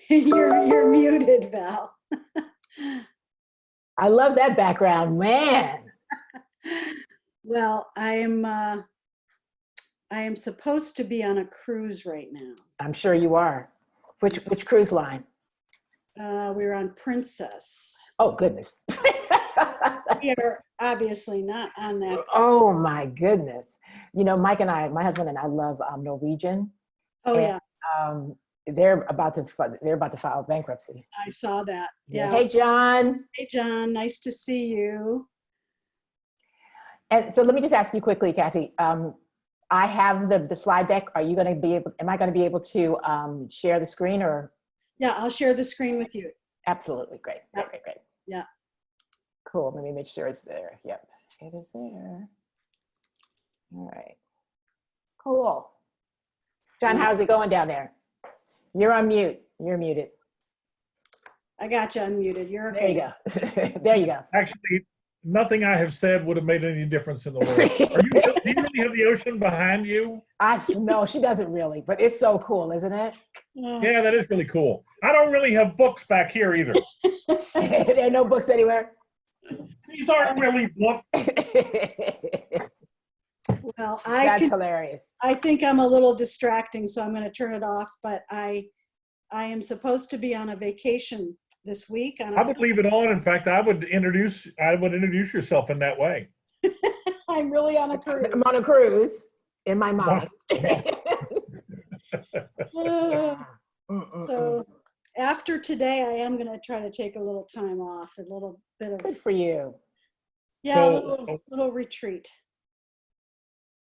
You're muted, Val. I love that background, man. Well, I am supposed to be on a cruise right now. I'm sure you are. Which cruise line? We're on Princess. Oh, goodness. We are obviously not on that. Oh, my goodness. You know, my husband and I love Norwegian. Oh, and, yeah. They're about to file bankruptcy. I saw that. Yeah. Hey, John. Hey, John. Nice to see you. And so let me just ask you quickly, Kathy. I have the slide deck. Are you going to be able? Am I going to be able to share the screen or? Yeah, I'll share the screen with you. Absolutely, great. Yeah. Cool. Let me make sure it's there. Yep, it is there. All right. Cool. John, how's it going down there? You're on mute. You're muted. I got you unmuted. You're okay. There you go. There you go. Actually, nothing I have said would have made any difference in the world. Do you really have the ocean behind you? No, she doesn't really, but it's so cool, isn't it? Yeah, that is really cool. I don't really have books back here either. There are no books anywhere. These aren't really books. Well, That's hilarious. I think I'm a little distracting, so I'm going to turn it off. But I am supposed to be on a vacation this week. I would leave it on. In fact, I would introduce yourself in that way. I'm really on a cruise. I'm on a cruise in my mind. So after today, I am going to try to take a little time off, a little bit of. Good for you. Yeah, So, a little retreat.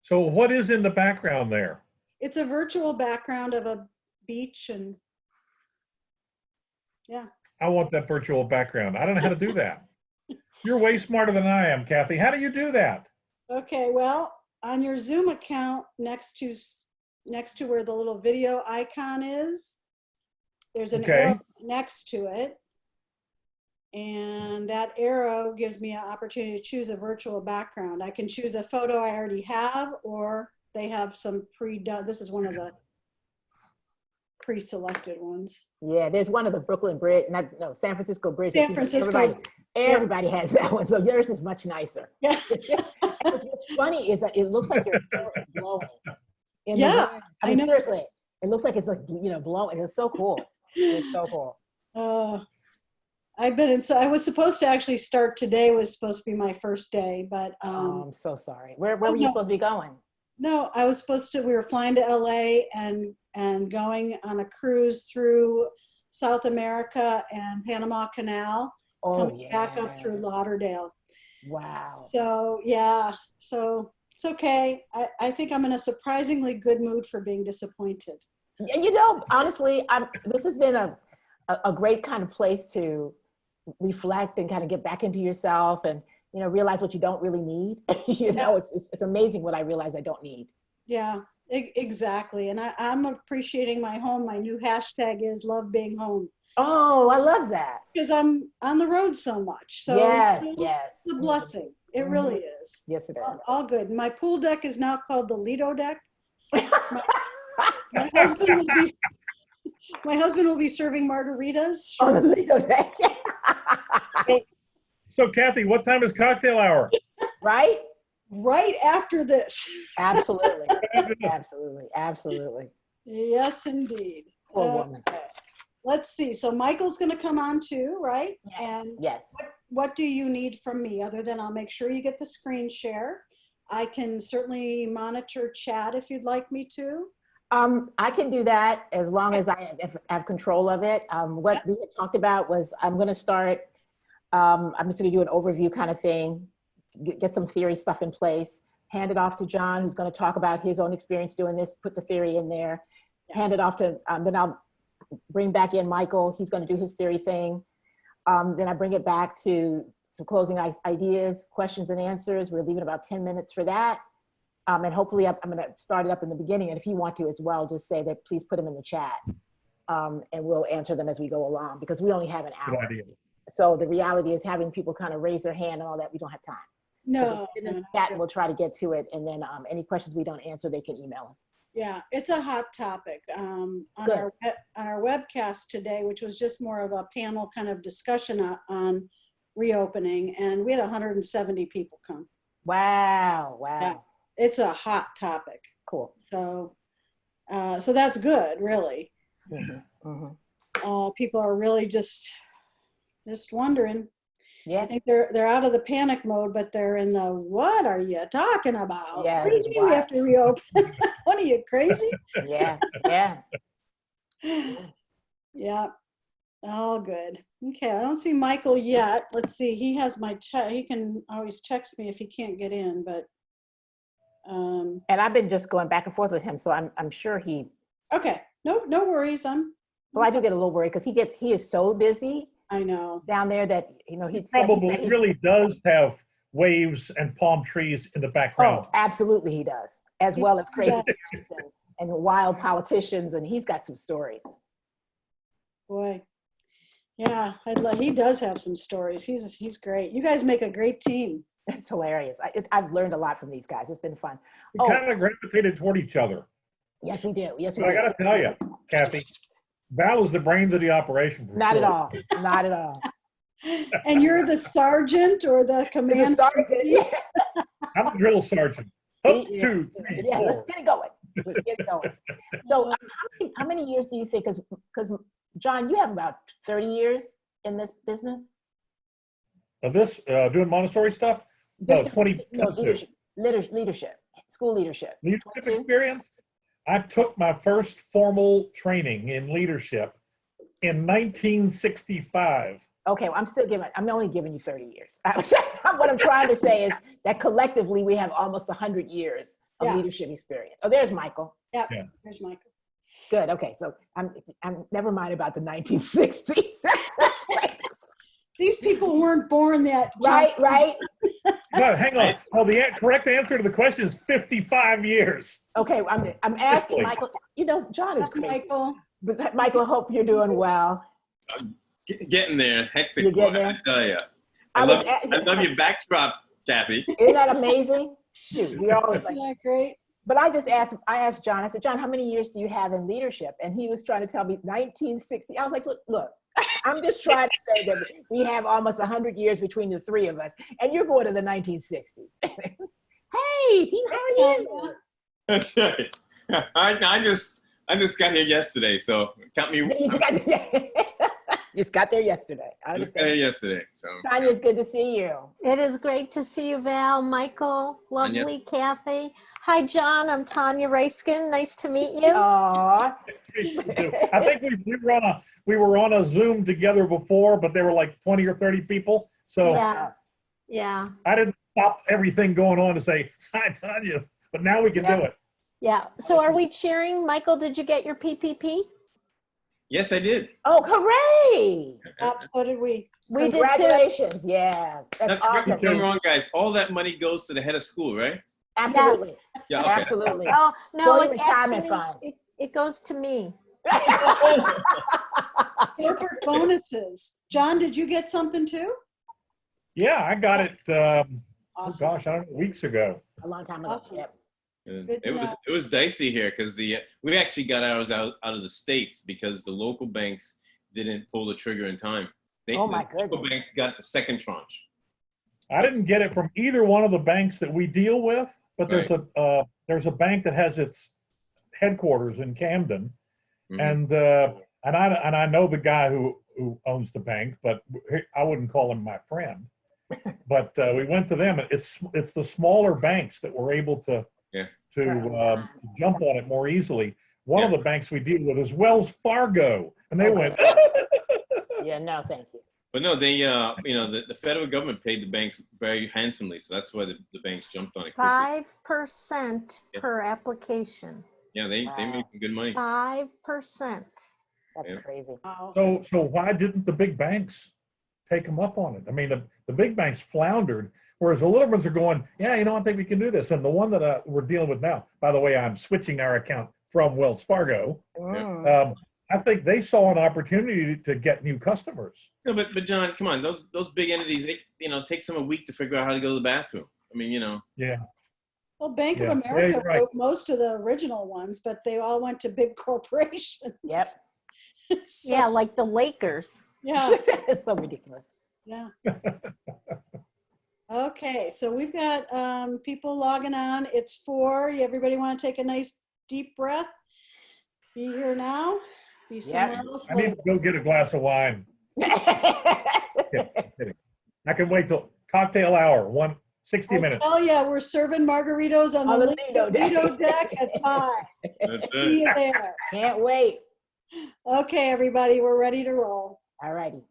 So what is in the background there? It's a virtual background of a beach and yeah. I want that virtual background. I don't know how to do that. You're way smarter than I am, Kathy. How do you do that? Okay, well, on your Zoom account, next to where the little video icon is, there's an arrow next to it. And that arrow gives me an opportunity to choose a virtual background. I can choose a photo I already have, or they have some pre-done. This is one of the pre-selected ones. Yeah, there's one of the Brooklyn Bridge, San Francisco Bridge. San Francisco. Everybody has that one, so yours is much nicer. Yeah. What's funny is that it looks like you're blowing. Yeah, I mean, seriously, it looks like it's like, blowing. It's so cool. It's so cool. I was supposed to actually start today, was supposed to be my first day, but I'm so sorry. Where were you supposed to be going? No, we were flying to LA and going on a cruise through South America and Panama Canal, coming back up through Lauderdale. Wow. So yeah, so it's okay. I think I'm in a surprisingly good mood for being disappointed. Honestly, this has been a great kind of place to reflect and kind of get back into yourself and realize what you don't really need. It's amazing what I realize I don't need. Yeah, exactly. And I'm appreciating my home. My new hashtag is love being home. Oh, I love that. Because I'm on the road so much. So yes. It's a blessing. It really is. Yes, it is. All good. My pool deck is now called the Lido deck. My husband will be serving margaritas. On the Lido deck. So Kathy, what time is cocktail hour? Right after this. Absolutely. Absolutely. Yes, indeed. Poor woman. Let's see. So Michael's going to come on too, right? Yes. And yes. What do you need from me other than I'll make sure you get the screen share? I can certainly monitor chat if you'd like me to. I can do that as long as I have control of it. What we had talked about was I'm going to start, I'm just going to do an overview kind of thing, get some theory stuff in place, hand it off to John, who's going to talk about his own experience doing this, put the theory in there, hand it off to, then I'll bring back in Michael. He's going to do his theory thing. Then I bring it back to some closing ideas, questions and answers. We're leaving about 10 minutes for that. And hopefully I'm going to start it up in the beginning. And if you want to as well, just say that, please put them in the chat. And we'll answer them as we go along because we only have an hour. Good idea. So the reality is having people kind of raise their hand and all that, we don't have time. No. So in the chat, we'll try to get to it. And then any questions we don't answer, they can email us. Yeah, it's a hot topic. On Good. our webcast today, which was just more of a panel kind of discussion on reopening, and we had 170 people come. Wow. Yeah, it's a hot topic. Cool. So, so that's good, really. People are really just wondering. Yeah. I think they're out of the panic mode, but they're in the, what are you talking about? Yeah, What do you mean we have to reopen? What are you, crazy? Yeah. Yeah, all good. Okay, I don't see Michael yet. Let's see, he has my he can always text me if he can't get in, but. And I've been just going back and forth with him, so I'm sure he. Okay, no worries. Well, I do get a little worried because he is so busy. I know. Down there that, he Probably really does have waves and palm trees in the background. Oh, absolutely he does, as well as crazy and wild politicians, and he's got some stories. Boy, yeah, he does have some stories. He's great. You guys make a great team. It's hilarious. I've learned a lot from these guys. It's been fun. We kind of gravitated toward each other. Yes, we do. Yes, we But do. I got to tell you, Kathy, Val is the brains of the operation. Not at all. Not at all. And you're the sergeant or the commander? Yeah. I'm the drill sergeant. Up, 2, 3, Yeah, 4. let's get it going. Let's get it going. So how many years do you think, because John, you have about 30 years in this business? Of this, doing Montessori stuff? Just 20. Leadership, school leadership. Leadership 22? experience? I took my first formal training in leadership in 1965. Okay, well, I'm only giving you 30 years. What I'm trying to say is that collectively we have almost 100 years of leadership experience. Oh, there's Michael. Yeah, there's Michael. Good, okay, so I'm never mind about the 1960s. These people weren't born yet. Right. No, hang on. Well, the correct answer to the question is 55 years. Okay, I'm asking Michael. John is crazy. Michael. But Michael, I hope you're doing well. I'm getting there. Hectic. You're getting there? I tell you. I love your backdrop, Kathy. Isn't that amazing? Shoot, we always like. Isn't that great? But I asked John. I said, John, how many years do you have in leadership? And he was trying to tell me 1960. I was like, look. I'm just trying to say that we have almost 100 years between the three of us, and you're born in the 1960s. Hey, team, how are you? That's right. I just got here yesterday, so count me. Just got there yesterday. I just got here yesterday. So Tanya, it's good to see you. It is great to see you, Val, Michael, lovely Kathy. Hi, John. I'm Tanya Reiskin. Nice to meet you. Aww. I think we were on a Zoom together before, but there were like 20 or 30 people. So Yeah. I didn't stop everything going on to say, hi, Tanya, but now we can do it. Yeah. So are we cheering? Michael, did you get your PPP? yes, I did. Oh, hooray! So did we. We did too. Congratulations. Yeah, that's awesome. Don't get me wrong, guys. All that money goes to the head of school, right? Absolutely. Yes. Yeah. Okay. Absolutely. Oh, no, Your retirement fund. it goes to me. Corporate bonuses. John, did you get something too? Yeah, I got it, Awesome. oh gosh, I don't know, weeks ago. A long time ago. Awesome. Yep. It was dicey here because we actually got ours out of the States because the local banks didn't pull the trigger in time. Oh my The local goodness. banks got the second tranche. I didn't get it from either one of the banks that we deal with, but there's a bank that has its headquarters in Camden, and I know the guy who owns the bank, but I wouldn't call him my friend. But we went to them. It's the smaller banks that were able to jump on it more easily. One of the banks we deal with is Wells Fargo, and they went. Yeah, no, thank you. But no, they, the federal government paid the banks very handsomely, so that's why the banks jumped on it quickly. 5% per application. Yeah, they made some good money. 5%. That's crazy. Wow. So why didn't the big banks take them up on it? I mean, the big banks floundered, whereas the little ones are going, yeah, I think we can do this. And the one that we're dealing with now, by the way, I'm switching our account from Wells Fargo. I think they saw an opportunity to get new customers. No, but John, come on, those big entities, they takes them a week to figure out how to go to the bathroom. I mean, Yeah. Well, Bank of Yeah, America you're right. wrote most of the original ones, but they all went to big corporations. Yep. So, Yeah, like the Lakers. yeah, It's so ridiculous. yeah. Okay, so we've got people logging on. It's 4. Everybody want to take a nice deep breath? Be here now. Be somewhere else I need later. to go get a glass of wine. Kidding. I can wait till cocktail hour, 60 I minutes. tell you, we're serving margaritos on the Lido deck at 5. That's See good. you there. Can't wait. Okay, everybody, we're ready to roll. All righty.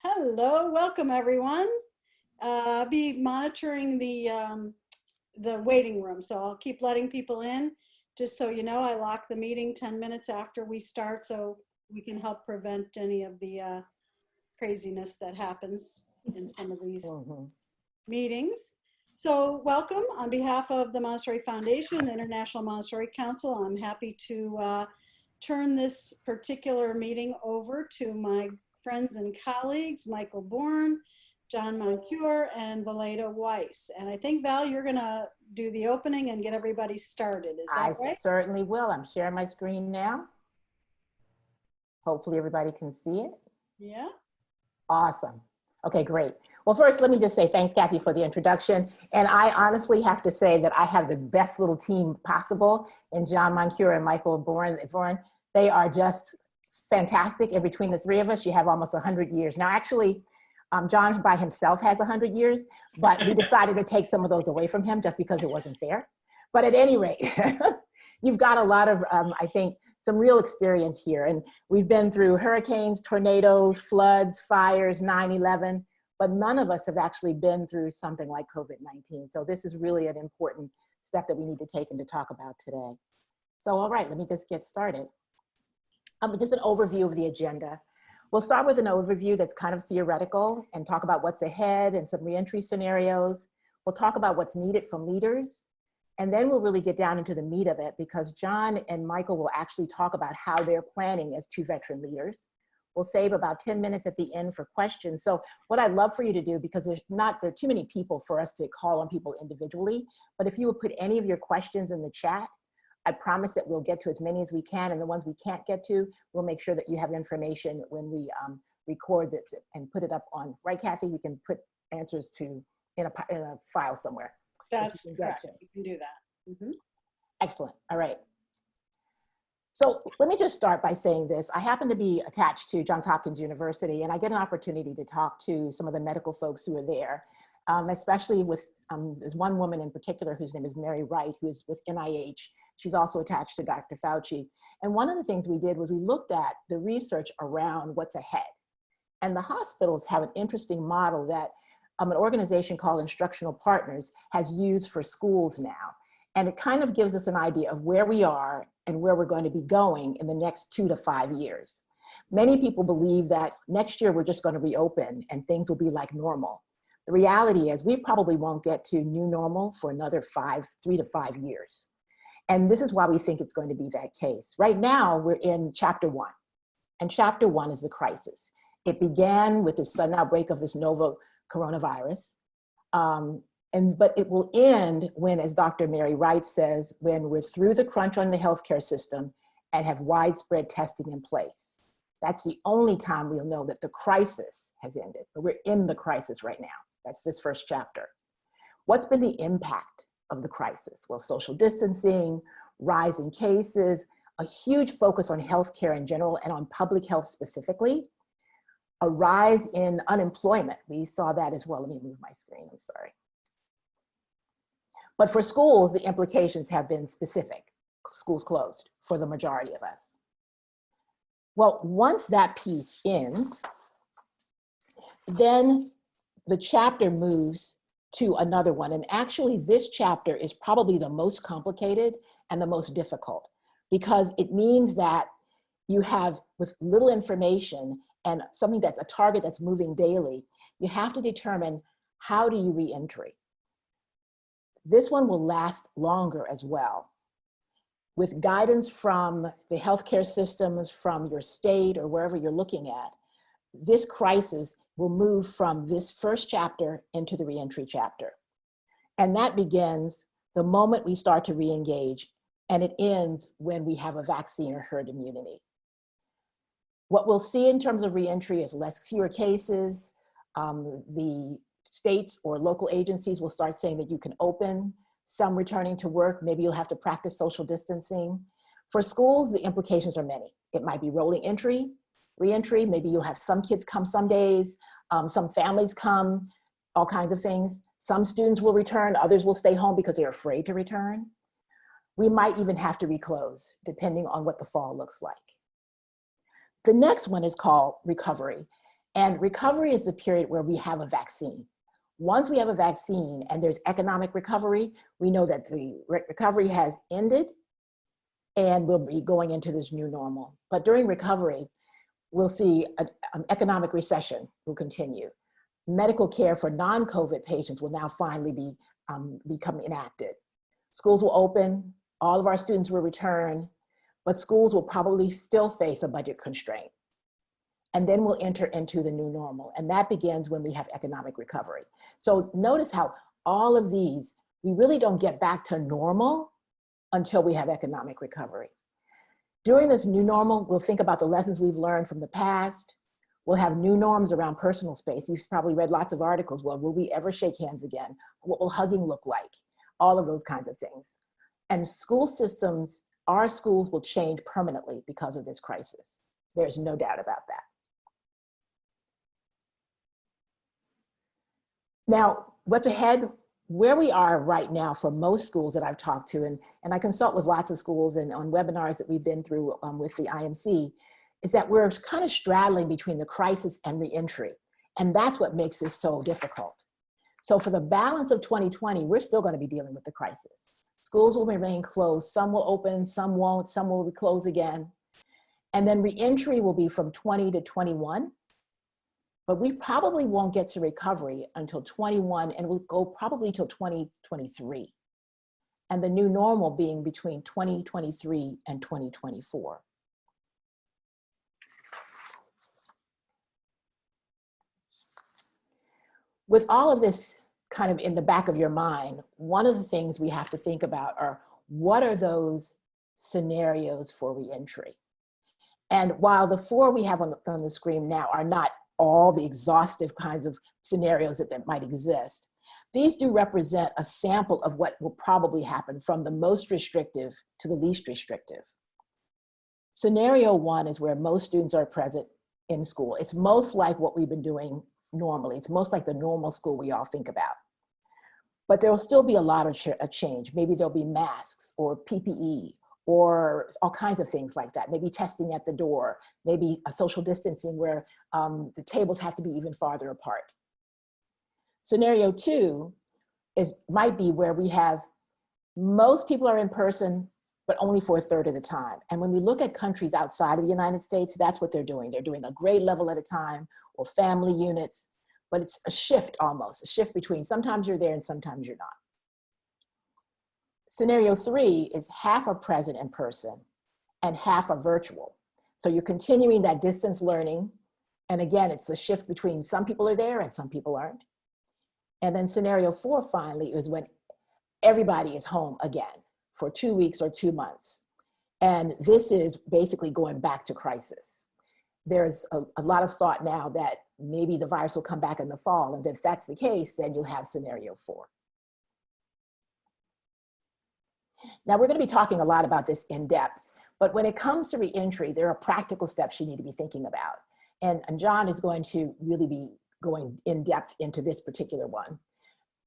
Hello, welcome everyone. I'll be monitoring the waiting room, so I'll keep letting people in. Just so you know, I lock the meeting 10 minutes after we start, so we can help prevent any of the craziness that happens in some of these meetings. So welcome on behalf of the Montessori Foundation and the International Montessori Council. I'm happy to turn this particular meeting over to my friends and colleagues, Michael Bornn, John Moncure, and Valaida Weiss. And I think, Val, you're going to do the opening and get everybody started. Is that right? I certainly will. I'm sharing my screen now. Hopefully everybody can see it. Yeah. Awesome. Okay, great. Well, first, let me just say thanks, Kathy, for the introduction. And I honestly have to say that I have the best little team possible in John Moncure and Michael Bornn. They are just fantastic. And between the three of us, you have almost 100 years. Now, actually, John by himself has 100 years, but we decided to take some of those away from him just because it wasn't fair. But at any rate, you've got a lot of, I think, some real experience here. And we've been through hurricanes, tornadoes, floods, fires, 9/11, but none of us have actually been through something like COVID-19. So this is really an important step that we need to take and to talk about today. So, all right, let me just get started. Just an overview of the agenda. We'll start with an overview that's kind of theoretical and talk about what's ahead and some reentry scenarios. We'll talk about what's needed from leaders. And then we'll really get down into the meat of it because John and Michael will actually talk about how they're planning as 2 veteran leaders. We'll save about 10 minutes at the end for questions. So what I'd love for you to do, because there are too many people for us to call on people individually, but if you would put any of your questions in the chat, I promise that we'll get to as many as we can, and the ones we can't get to, we'll make sure that you have information when we record this and put it up on, right, Kathy? We can put answers to in a file somewhere. That's correct. You can do that. Mm-hmm. Excellent. All right. So let me just start by saying this. I happen to be attached to Johns Hopkins University, and I get an opportunity to talk to some of the medical folks who are there, especially with, there's one woman in particular whose name is Mary Wright, who is with NIH. She's also attached to Dr. Fauci. And one of the things we did was we looked at the research around what's ahead. And the hospitals have an interesting model that an organization called Instructional Partners has used for schools now. And it kind of gives us an idea of where we are and where we're going to be going in the next 2 to 5 years. Many people believe that next year we're just going to reopen and things will be like normal. The reality is we probably won't get to new normal for another 3 to 5 years. And this is why we think it's going to be that case. Right now, we're in chapter 1. And chapter 1 is the crisis. It began with the sudden outbreak of this novel coronavirus. But it will end when, as Dr. Mary Wright says, when we're through the crunch on the healthcare system and have widespread testing in place. That's the only time we'll know that the crisis has ended. But we're in the crisis right now. That's this first chapter. What's been the impact of the crisis? Well, social distancing, rising cases, a huge focus on healthcare in general and on public health specifically, a rise in unemployment. We saw that as well. Let me move my screen, I'm sorry. But for schools, the implications have been specific. Schools closed for the majority of us. Well, once that piece ends, then the chapter moves to another one. And actually this chapter is probably the most complicated and the most difficult because it means that you have, with little information and something that's a target that's moving daily, you have to determine how do you re-entry. This one will last longer as well. With guidance from the healthcare systems, from your state or wherever you're looking at, this crisis will move from this first chapter into the reentry chapter. And that begins the moment we start to re-engage, and it ends when we have a vaccine or herd immunity. What we'll see in terms of reentry is fewer cases. The states or local agencies will start saying that you can open. Some returning to work, maybe you'll have to practice social distancing. For schools, the implications are many. It might be rolling entry, re-entry, maybe you'll have some kids come some days, some families come, all kinds of things. Some students will return, others will stay home because they're afraid to return. We might even have to reclose, depending on what the fall looks like. The next one is called recovery. And recovery is the period where we have a vaccine. Once we have a vaccine and there's economic recovery, we know that the recovery has ended and we'll be going into this new normal. But during recovery, we'll see an economic recession will continue. Medical care for non-COVID patients will now finally become enacted. Schools will open, all of our students will return, but schools will probably still face a budget constraint. And then we'll enter into the new normal. And that begins when we have economic recovery. So notice how all of these, we really don't get back to normal until we have economic recovery. During this new normal, we'll think about the lessons we've learned from the past. We'll have new norms around personal space. You've probably read lots of articles. Well, will we ever shake hands again? What will hugging look like? All of those kinds of things. And school systems, our schools will change permanently because of this crisis. There's no doubt about that. Now, what's ahead? Where we are right now for most schools that I've talked to, and I consult with lots of schools and on webinars that we've been through with the IMC, is that we're kind of straddling between the crisis and reentry. And that's what makes this so difficult. So for the balance of 2020, we're still going to be dealing with the crisis. Schools will remain closed. Some will open, some won't, some will close again. And then reentry will be from 20 to 21. But we probably won't get to recovery until 21, and we'll go probably till 2023. And the new normal being between 2023 and 2024. With all of this kind of in the back of your mind, one of the things we have to think about are what are those scenarios for reentry? And while the four we have on the screen now are not all the exhaustive kinds of scenarios that might exist, these do represent a sample of what will probably happen from the most restrictive to the least restrictive. Scenario one is where most students are present in school. It's most like what we've been doing normally. It's most like the normal school we all think about. But there will still be a lot of change. Maybe there'll be masks or PPE or all kinds of things like that. Maybe testing at the door, maybe a social distancing where the tables have to be even farther apart. Scenario two might be where we have most people are in person, but only for a third of the time. And when we look at countries outside of the United States, that's what they're doing. They're doing a grade level at a time or family units, but it's a shift almost, a shift between sometimes you're there and sometimes you're not. Scenario three is half are present in person and half are virtual. So you're continuing that distance learning. And again, it's a shift between some people are there and some people aren't. And then scenario four finally is when everybody is home again for 2 weeks or 2 months. And this is basically going back to crisis. There's a lot of thought now that maybe the virus will come back in the fall. And if that's the case, then you'll have scenario four. Now, we're going to be talking a lot about this in depth, but when it comes to reentry, there are practical steps you need to be thinking about. And John is going to really be going in depth into this particular one.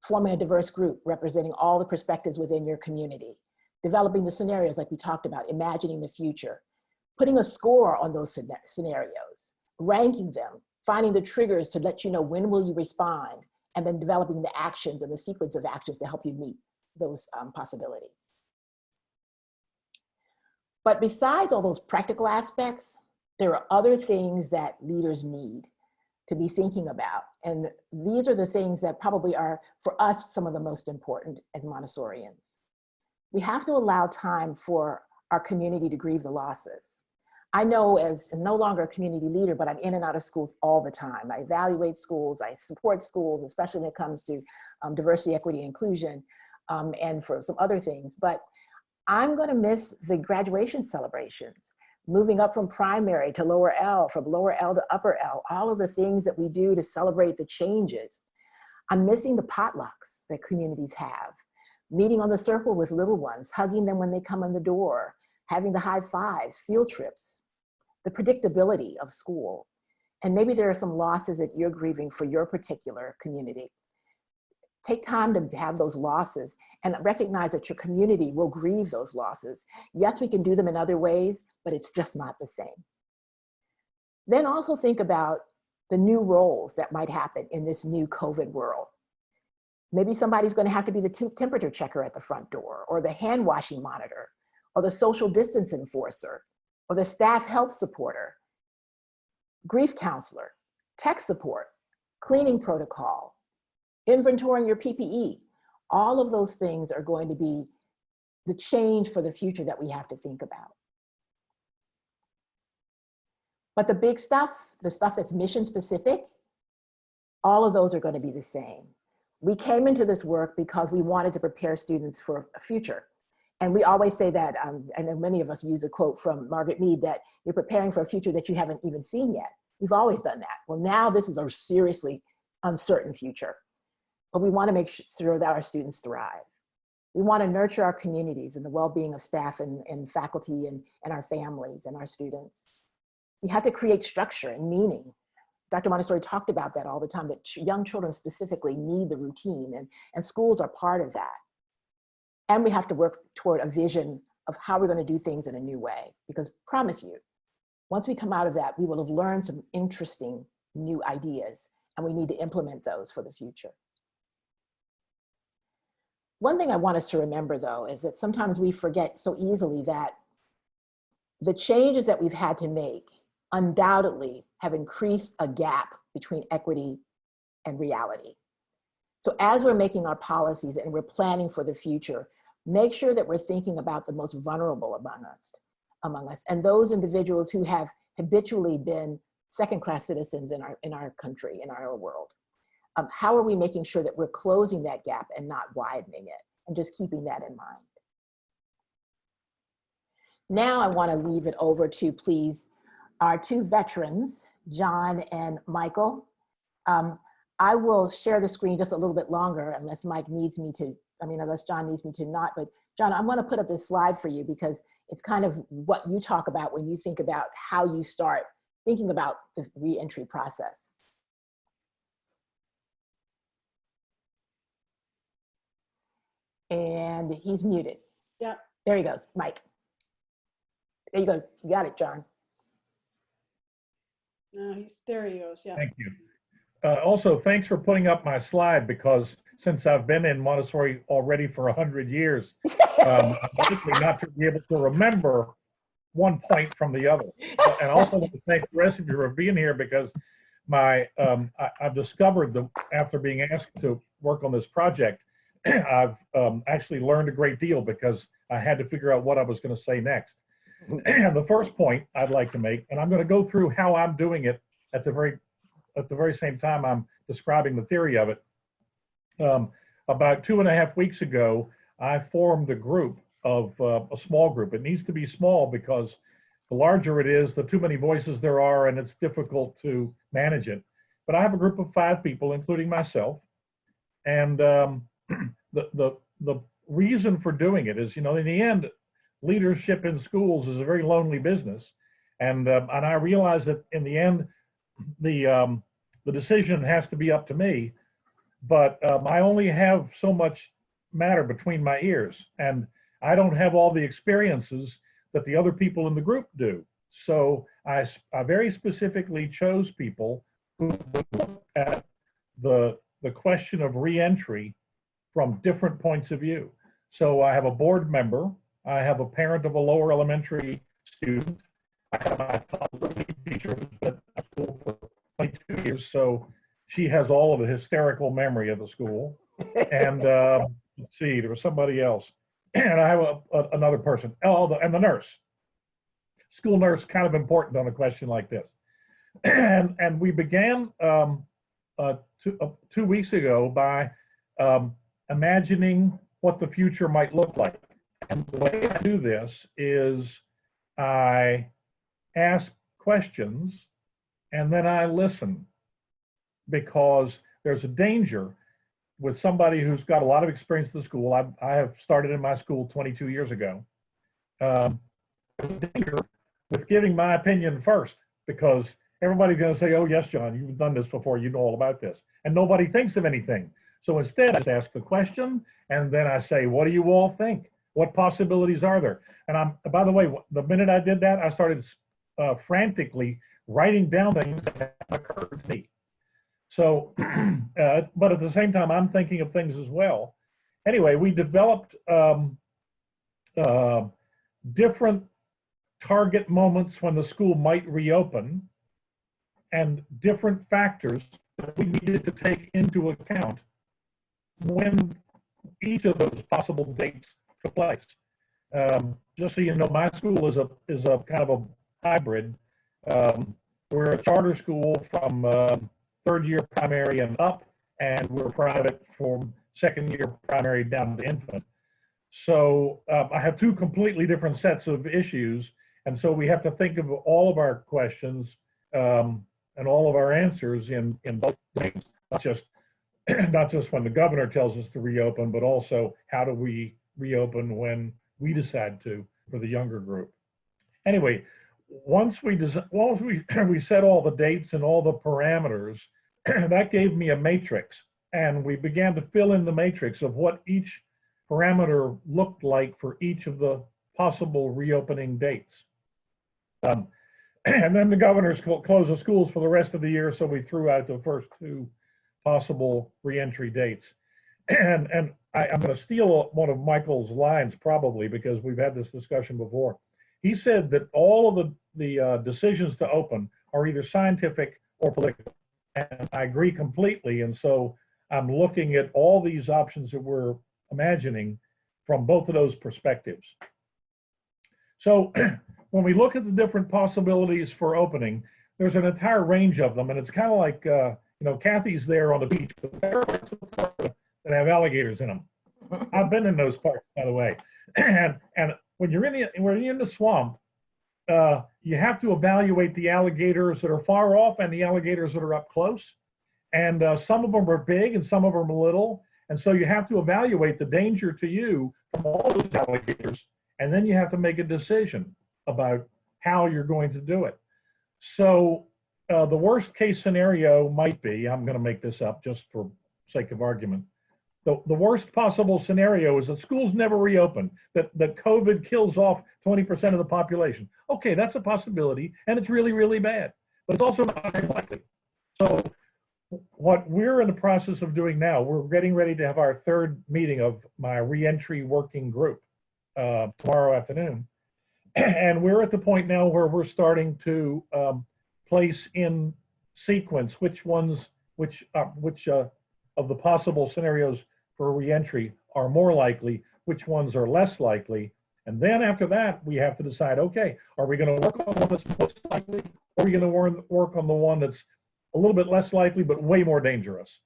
Forming a diverse group representing all the perspectives within your community. Developing the scenarios like we talked about, imagining the future. Putting a score on those scenarios. Ranking them. Finding the triggers to let you know when will you respond. And then developing the actions and the sequence of actions to help you meet those possibilities. But besides all those practical aspects, there are other things that leaders need. to be thinking about. And these are the things that probably are, for us, some of the most important as Montessorians. We have to allow time for our community to grieve the losses. I know as no longer a community leader, but I'm in and out of schools all the time. I evaluate schools, I support schools, especially when it comes to diversity, equity, inclusion, and for some other things. But I'm gonna miss the graduation celebrations, moving up from primary to lower L, from lower L to upper L, all of the things that we do to celebrate the changes. I'm missing the potlucks that communities have, meeting on the circle with little ones, hugging them when they come in the door, having the high fives, field trips, the predictability of school. And maybe there are some losses that you're grieving for your particular community. Take time to have those losses and recognize that your community will grieve those losses. Yes, we can do them in other ways, but it's just not the same. Then also think about the new roles that might happen in this new COVID world. Maybe somebody's going to have to be the temperature checker at the front door, or the hand washing monitor, or the social distance enforcer, or the staff health supporter, grief counselor, tech support, cleaning protocol, inventorying your PPE. All of those things are going to be the change for the future that we have to think about. But the big stuff, the stuff that's mission specific, all of those are going to be the same. We came into this work because we wanted to prepare students for a future. And we always say that, I know many of us use a quote from Margaret Mead, that you're preparing for a future that you haven't even seen yet. We've always done that. Well, now this is a seriously uncertain future. But we want to make sure that our students thrive. We want to nurture our communities and the well-being of staff and faculty and our families and our students. We have to create structure and meaning. Dr. Montessori talked about that all the time, that young children specifically need the routine, and schools are part of that. And we have to work toward a vision of how we're going to do things in a new way, because promise you, once we come out of that, we will have learned some interesting new ideas, and we need to implement those for the future. One thing I want us to remember, though, is that sometimes we forget so easily that the changes that we've had to make undoubtedly have increased a gap between equity and reality. So as we're making our policies and we're planning for the future, make sure that we're thinking about the most vulnerable among us, and those individuals who have habitually been second-class citizens in our country, in our world. How are we making sure that we're closing that gap and not widening it, and just keeping that in mind? Now I want to leave it over to, please, our two veterans, John and Michael. I will share the screen just a little bit longer unless Mike needs me to, unless John needs me to not, but John, I'm going to put up this slide for you because it's kind of what you talk about when you think about how you start thinking about the re-entry process. And he's muted. Yeah. There he goes, Mike. There you go, you got it, John. No, there he goes, yeah. Thank you. Also, thanks for putting up my slide, because since I've been in Montessori already for 100 years, I'm likely not to be able to remember one point from the other. And also want to thank the rest of you for being here, because I've discovered that after being asked to work on this project, I've actually learned a great deal, because I had to figure out what I was going to say next. And the first point I'd like to make, and I'm going to go through how I'm doing it at the very same time I'm describing the theory of it. About 2.5 weeks ago, I formed a group of a small group. It needs to be small because the larger it is, the too many voices there are, and it's difficult to manage it. But I have a group of 5 people, including myself. And the reason for doing it is, in the end, leadership in schools is a very lonely business. And I realize that in the end, the decision has to be up to me, but I only have so much matter between my ears, and I don't have all the experiences that the other people in the group do. So I very specifically chose people who would look at the question of re-entry from different points of view. So I have a board member, I have a parent of a lower elementary student, I have my toddler teacher who's been at school for 22 years, so she has all of the hysterical memory of the school. And let's see, there was somebody else. And I have another person. Oh, and the nurse. School nurse, kind of important on a question like this. And we began 2 weeks ago by imagining what the future might look like. And the way I do this is I ask questions and then I listen, because there's a danger with somebody who's got a lot of experience in the school. I have started in my school 22 years ago. There's a danger with giving my opinion first, because everybody's going to say, oh, yes, John, you've done this before. You know all about this. And nobody thinks of anything. So instead, I just ask the question, and then I say, what do you all think? What possibilities are there? And by the way, the minute I did that, I started frantically writing down things that occurred to me. So, but at the same time, I'm thinking of things as well. Anyway, we developed different target moments when the school might reopen, and different factors that we needed to take into account when each of those possible dates took place. Just so you know, my school is a kind of a hybrid. We're a charter school from third year primary and up, and we're private from second year primary down to infant. So I have two completely different sets of issues, and so we have to think of all of our questions and all of our answers in both things, not just when the governor tells us to reopen, but also how do we reopen when we decide to for the younger group. Anyway, once we set all the dates and all the parameters, that gave me a matrix, and we began to fill in the matrix of what each parameter looked like for each of the possible reopening dates. And then the governors closed the schools for the rest of the year, so we threw out the first two possible reentry dates. And I'm going to steal one of Michael's lines probably, because we've had this discussion before. He said that all of the decisions to open are either scientific or political. And I agree completely. And so I'm looking at all these options that we're imagining from both of those perspectives. So when we look at the different possibilities for opening, there's an entire range of them. And it's kind of like, Kathy's there on the beach, but there are parts of Florida that have alligators in them. I've been in those parts, by the way. And when you're in the swamp, you have to evaluate the alligators that are far off and the alligators that are up close. And some of them are big and some of them are little. And so you have to evaluate the danger to you from all those alligators. And then you have to make a decision about how you're going to do it. So the worst case scenario might be, I'm going to make this up just for sake of argument. The worst possible scenario is that schools never reopen, that COVID kills off 20% of the population. Okay, that's a possibility, and it's really, really bad, but it's also not very likely. So what we're in the process of doing now, we're getting ready to have our third meeting of my reentry working group tomorrow afternoon. And we're at the point now where we're starting to place in sequence which of the possible scenarios for reentry are more likely, which ones are less likely. And then after that, we have to decide, okay, are we going to work on the one that's most likely, or are we going to work on the one that's a little bit less likely, but way more dangerous?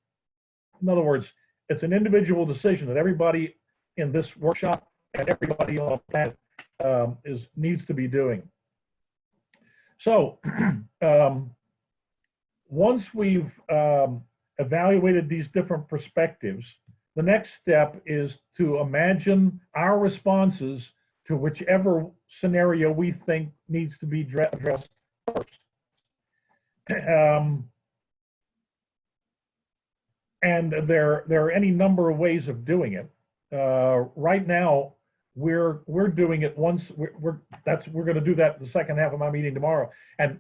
In other words, it's an individual decision that everybody in this workshop and everybody on the planet needs to be doing. So once we've evaluated these different perspectives, the next step is to imagine our responses to whichever scenario we think needs to be addressed first. And there are any number of ways of doing it. Right now, we're doing it once. We're going to do that the second half of my meeting tomorrow. And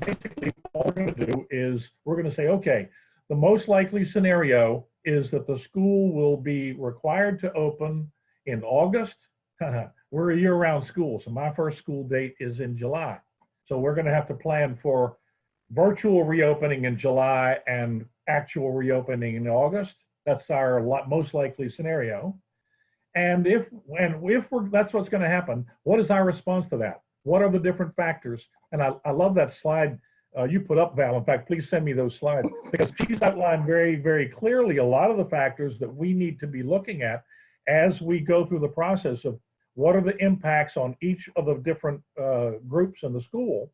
basically, all we're going to do is we're going to say, okay, the most likely scenario is that the school will be required to open in August. We're a year-round school, so my first school date is in July. So we're going to have to plan for virtual reopening in July and actual reopening in August. That's our most likely scenario. And if that's what's going to happen, what is our response to that? What are the different factors? And I love that slide you put up, Val. In fact, please send me those slides, because she's outlined very, very clearly a lot of the factors that we need to be looking at as we go through the process of what are the impacts on each of the different groups in the school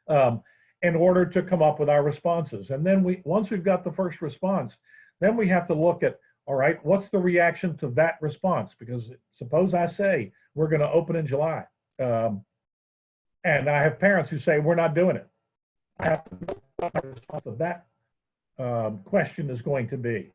in order to come up with our responses. And then once we've got the first response, then we have to look at, all right, what's the reaction to that response? Because suppose I say, we're going to open in July. And I have parents who say, we're not doing it. I have to know what my response to that question is going to be.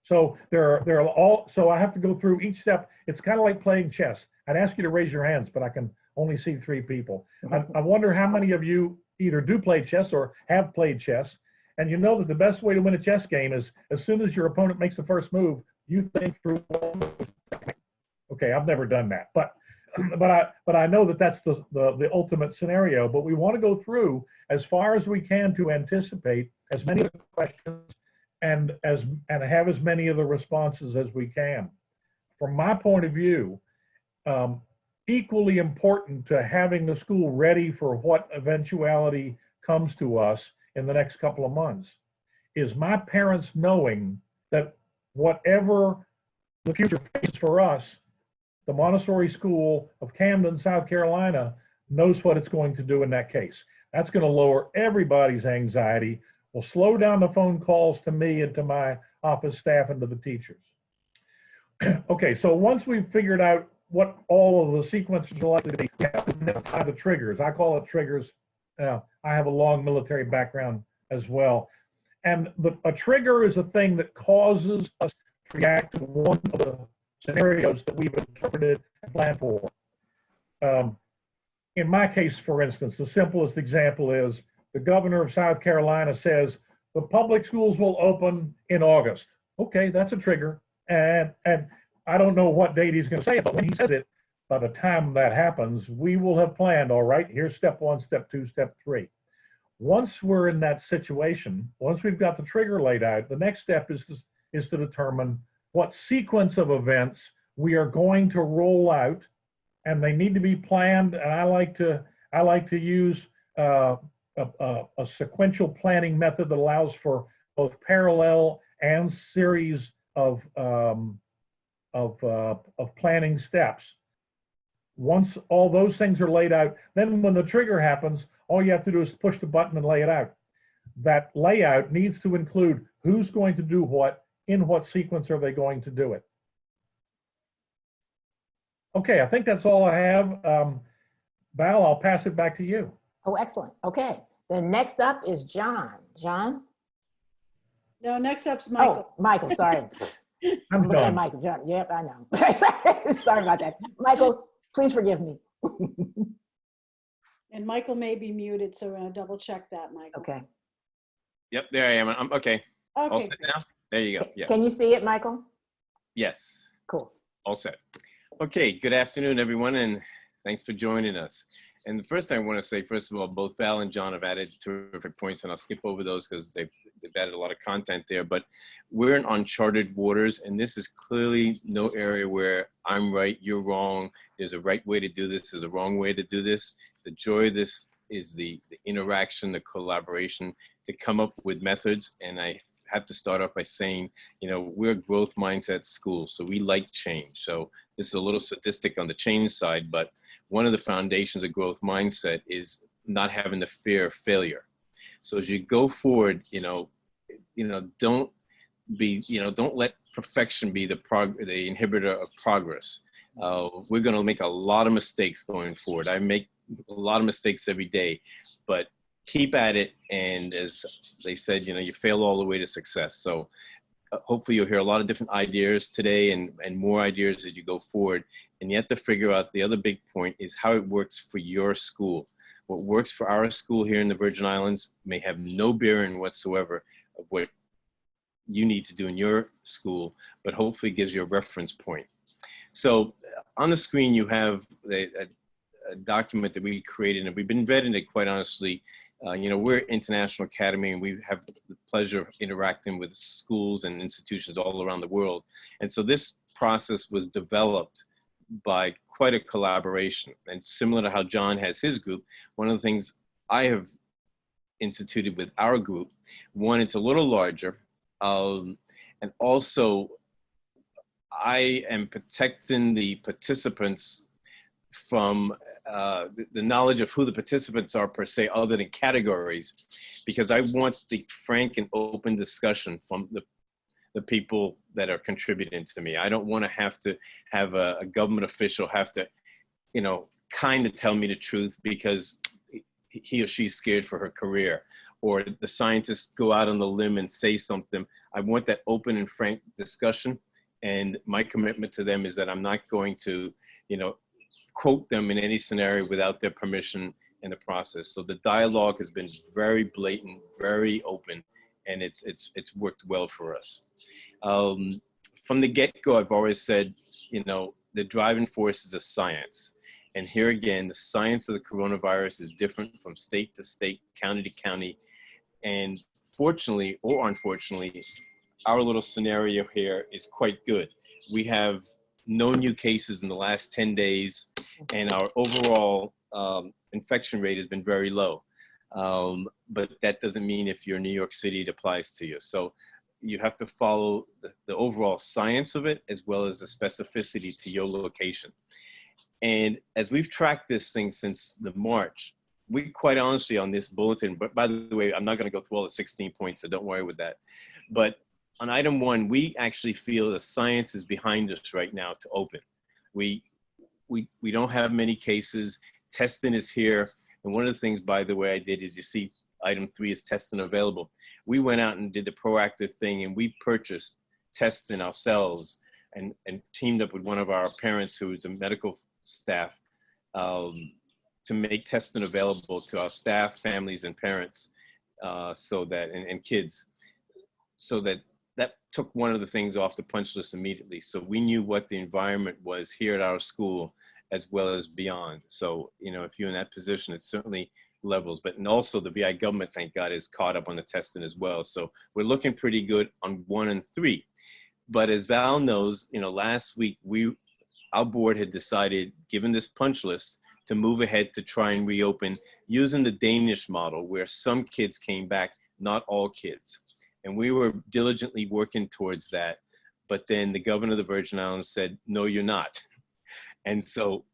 So so I have to go through each step. It's kind of like playing chess. I'd ask you to raise your hands, but I can only see 3 people. I wonder how many of you either do play chess or have played chess. And you know that the best way to win a chess game is as soon as your opponent makes the first move, you think through. Okay, I've never done that, but I know that that's the ultimate scenario. But we want to go through as far as we can to anticipate as many of the questions and have as many of the responses as we can. From my point of view, equally important to having the school ready for what eventuality comes to us in the next couple of months is my parents knowing that whatever the future faces for us, the Montessori School of Camden, South Carolina, knows what it's going to do in that case. That's going to lower everybody's anxiety, will slow down the phone calls to me and to my office staff and to the teachers. Okay, so once we've figured out what all of the sequences are likely to be, we have to identify the triggers. I call it triggers. I have a long military background as well. And a trigger is a thing that causes us to react to one of the scenarios that we've interpreted and planned for. In my case, for instance, the simplest example is the governor of South Carolina says the public schools will open in August. Okay, that's a trigger. And I don't know what date he's going to say it, but when he says it, by the time that happens, we will have planned, all right, here's step 1, step 2, step 3. Once we're in that situation, once we've got the trigger laid out, the next step is to determine what sequence of events we are going to roll out, and they need to be planned. And I like to use a sequential planning method that allows for both parallel and series of planning steps. Once all those things are laid out, then when the trigger happens, all you have to do is push the button and lay it out. That layout needs to include who's going to do what, in what sequence are they going to do it. Okay, I think that's all I have. Val, I'll pass it back to you. Oh, excellent. Okay, then next up is John. John? No, next up's Michael. Oh, Michael, sorry. I'm done. Michael, John. Yep, I know. Sorry about that. Michael, please forgive me. And Michael may be muted, so we're going to double check that, Michael. Okay. Yep, there I am. I'm okay. All Okay. set now? There you go. Yeah. Can you see it, Michael? Yes. Cool. All set. Okay, good afternoon, everyone, and thanks for joining us. And the first thing I want to say, first of all, both Val and John have added terrific points, and I'll skip over those because they've added a lot of content there. But we're in uncharted waters, and this is clearly no area where I'm right, you're wrong. There's a right way to do this, there's a wrong way to do this. The joy of this is the interaction, the collaboration, to come up with methods. And I have to start off by saying, you know, we're a growth mindset school, so we like change. So this is a little sadistic on the change side, but one of the foundations of growth mindset is not having the fear of failure. So as you go forward, don't let perfection be the inhibitor of progress. We're going to make a lot of mistakes going forward. I make a lot of mistakes every day, but keep at it. And as they said, you fail all the way to success. So hopefully you'll hear a lot of different ideas today and more ideas as you go forward. And you have to figure out the other big point is how it works for your school. What works for our school here in the Virgin Islands may have no bearing whatsoever of what you need to do in your school, but hopefully gives you a reference point. So on the screen, you have a document that we created, and we've been vetting it, quite honestly, You know, we're International Academy, and we have the pleasure of interacting with schools and institutions all around the world. And so this process was developed by quite a collaboration. And similar to how John has his group, one of the things I have instituted with our group, one, it's a little larger, and also I am protecting the participants from the knowledge of who the participants are per se, other than categories, because I want the frank and open discussion from the people that are contributing to me. I don't want to have a government official have to, you know, kind of tell me the truth because he or she's scared for her career, or the scientists go out on the limb and say something. I want that open and frank discussion. And my commitment to them is that I'm not going to, you know, quote them in any scenario without their permission in the process. So the dialogue has been very blatant, very open, and it's worked well for us. From the get-go, I've always said, you know, the driving force is a science. And here again, the science of the coronavirus is different from state to state, county to county. And fortunately or unfortunately, our little scenario here is quite good. We have no new cases in the last 10 days, and our overall infection rate has been very low. But that doesn't mean if you're in New York City, it applies to you. So you have to follow the overall science of it, as well as the specificity to your location. And as we've tracked this thing since the March, we quite honestly on this bulletin, but by the way, I'm not going to go through all the 16 points, so don't worry with that. But on item 1, we actually feel the science is behind us right now to open. We don't have many cases. Testing is here. And one of the things, by the way, I did is, you see item 3 is testing available. We went out and did the proactive thing, and we purchased testing ourselves and teamed up with one of our parents who is a medical staff to make testing available to our staff, families, and parents, so that, and kids, so that took one of the things off the punch list immediately. So we knew what the environment was here at our school as well as beyond. So, you know, if you're in that position, it certainly levels, but and also the VI government, thank God, is caught up on the testing as well. So we're looking pretty good on 1 and 3. But as Val knows, you know, last week, our board had decided, given this punch list, to move ahead to try and reopen using the Danish model, where some kids came back, not all kids. And we were diligently working towards that. But then the governor of the Virgin Islands said, no, you're not. And so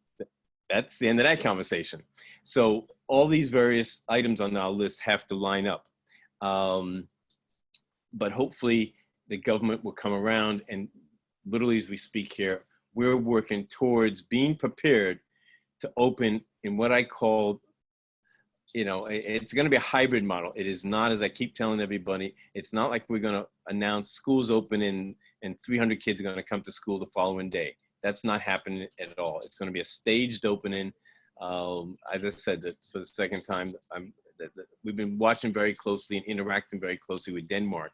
that's the end of that conversation. So all these various items on our list have to line up. But hopefully the government will come around, and literally as we speak here, we're working towards being prepared to open in what I call, you know, it's going to be a hybrid model. It is not, as I keep telling everybody, it's not like we're going to announce schools open and 300 kids are going to come to school the following day. That's not happening at all. It's going to be a staged opening. As I said, that for the second time, we've been watching very closely and interacting very closely with Denmark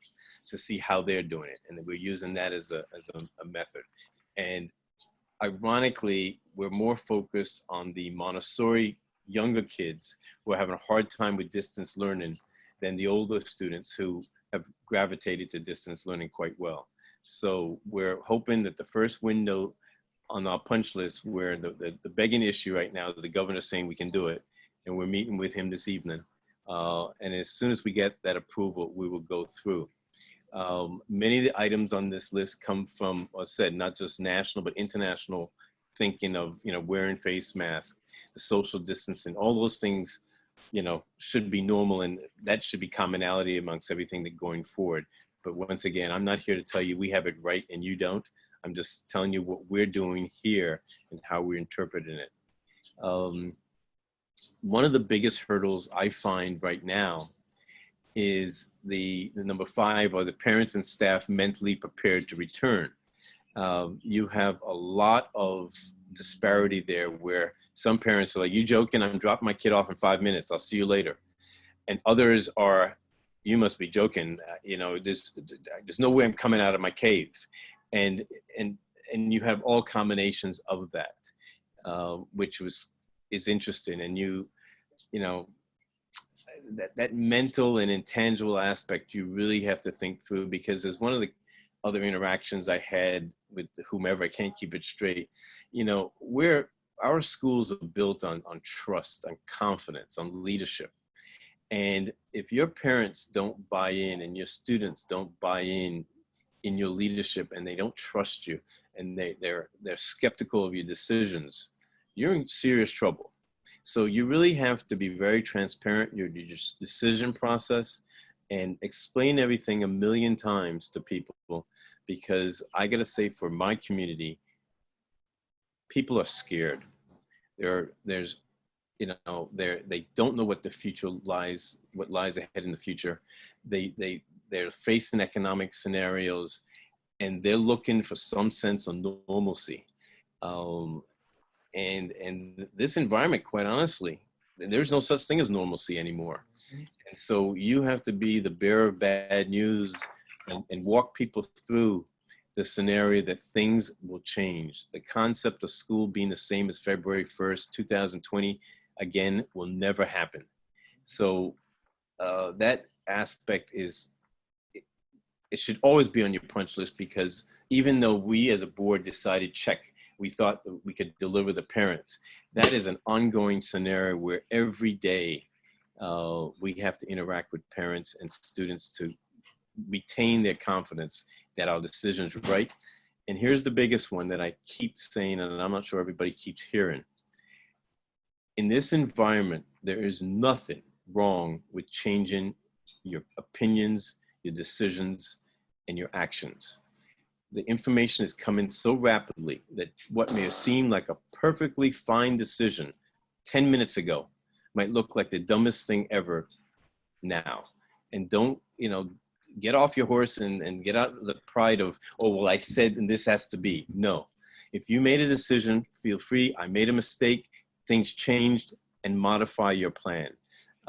to see how they're doing it. And we're using that as a method. And ironically, we're more focused on the Montessori younger kids who are having a hard time with distance learning than the older students who have gravitated to distance learning quite well. So we're hoping that the first window on our punch list, where the begging issue right now is the governor saying we can do it, and we're meeting with him this evening. And as soon as we get that approval, we will go through. Many of the items on this list come from, as I said, not just national, but international thinking of, you know, wearing face masks, the social distancing, all those things, you know, should be normal, and that should be commonality amongst everything that going forward. But once again, I'm not here to tell you we have it right and you don't. I'm just telling you what we're doing here and how we're interpreting it. One of the biggest hurdles I find right now is the number 5, are the parents and staff mentally prepared to return. You have a lot of disparity there, where some parents are like, you joking? I'm dropping my kid off in 5 minutes. I'll see you later. And others are, you must be joking. You know, there's no way I'm coming out of my cave. And you have all combinations of that, which is interesting. And you know, that mental and intangible aspect you really have to think through, because as one of the other interactions I had with whomever, I can't keep it straight, you know, our schools are built on trust, on confidence, on leadership. And if your parents don't buy in and your students don't buy in your leadership, and they don't trust you, and they're skeptical of your decisions, you're in serious trouble. So you really have to be very transparent, your decision process, and explain everything a million times to people, because I gotta say, for my community, people are scared. There's, you know, they don't know what the future lies, what lies ahead in the future. They're facing economic scenarios, and they're looking for some sense of normalcy. And this environment, quite honestly, there's no such thing as normalcy anymore. And so you have to be the bearer of bad news, and walk people through the scenario that things will change. The concept of school being the same as February 1st, 2020, again, will never happen. So that aspect is, it should always be on your punch list, because even though we as a board decided we thought that we could deliver the parents, that is an ongoing scenario where every day we have to interact with parents and students to retain their confidence that our decisions are right. And here's the biggest one that I keep saying, and I'm not sure everybody keeps hearing. In this environment, there is nothing wrong with changing your opinions, your decisions, and your actions. The information is coming so rapidly that what may have seemed like a perfectly fine decision 10 minutes ago might look like the dumbest thing ever now. And don't, you know, get off your horse and get out of the pride of, oh, well, I said, and this has to be. No, if you made a decision, feel free. I made a mistake, things changed, and modify your plan.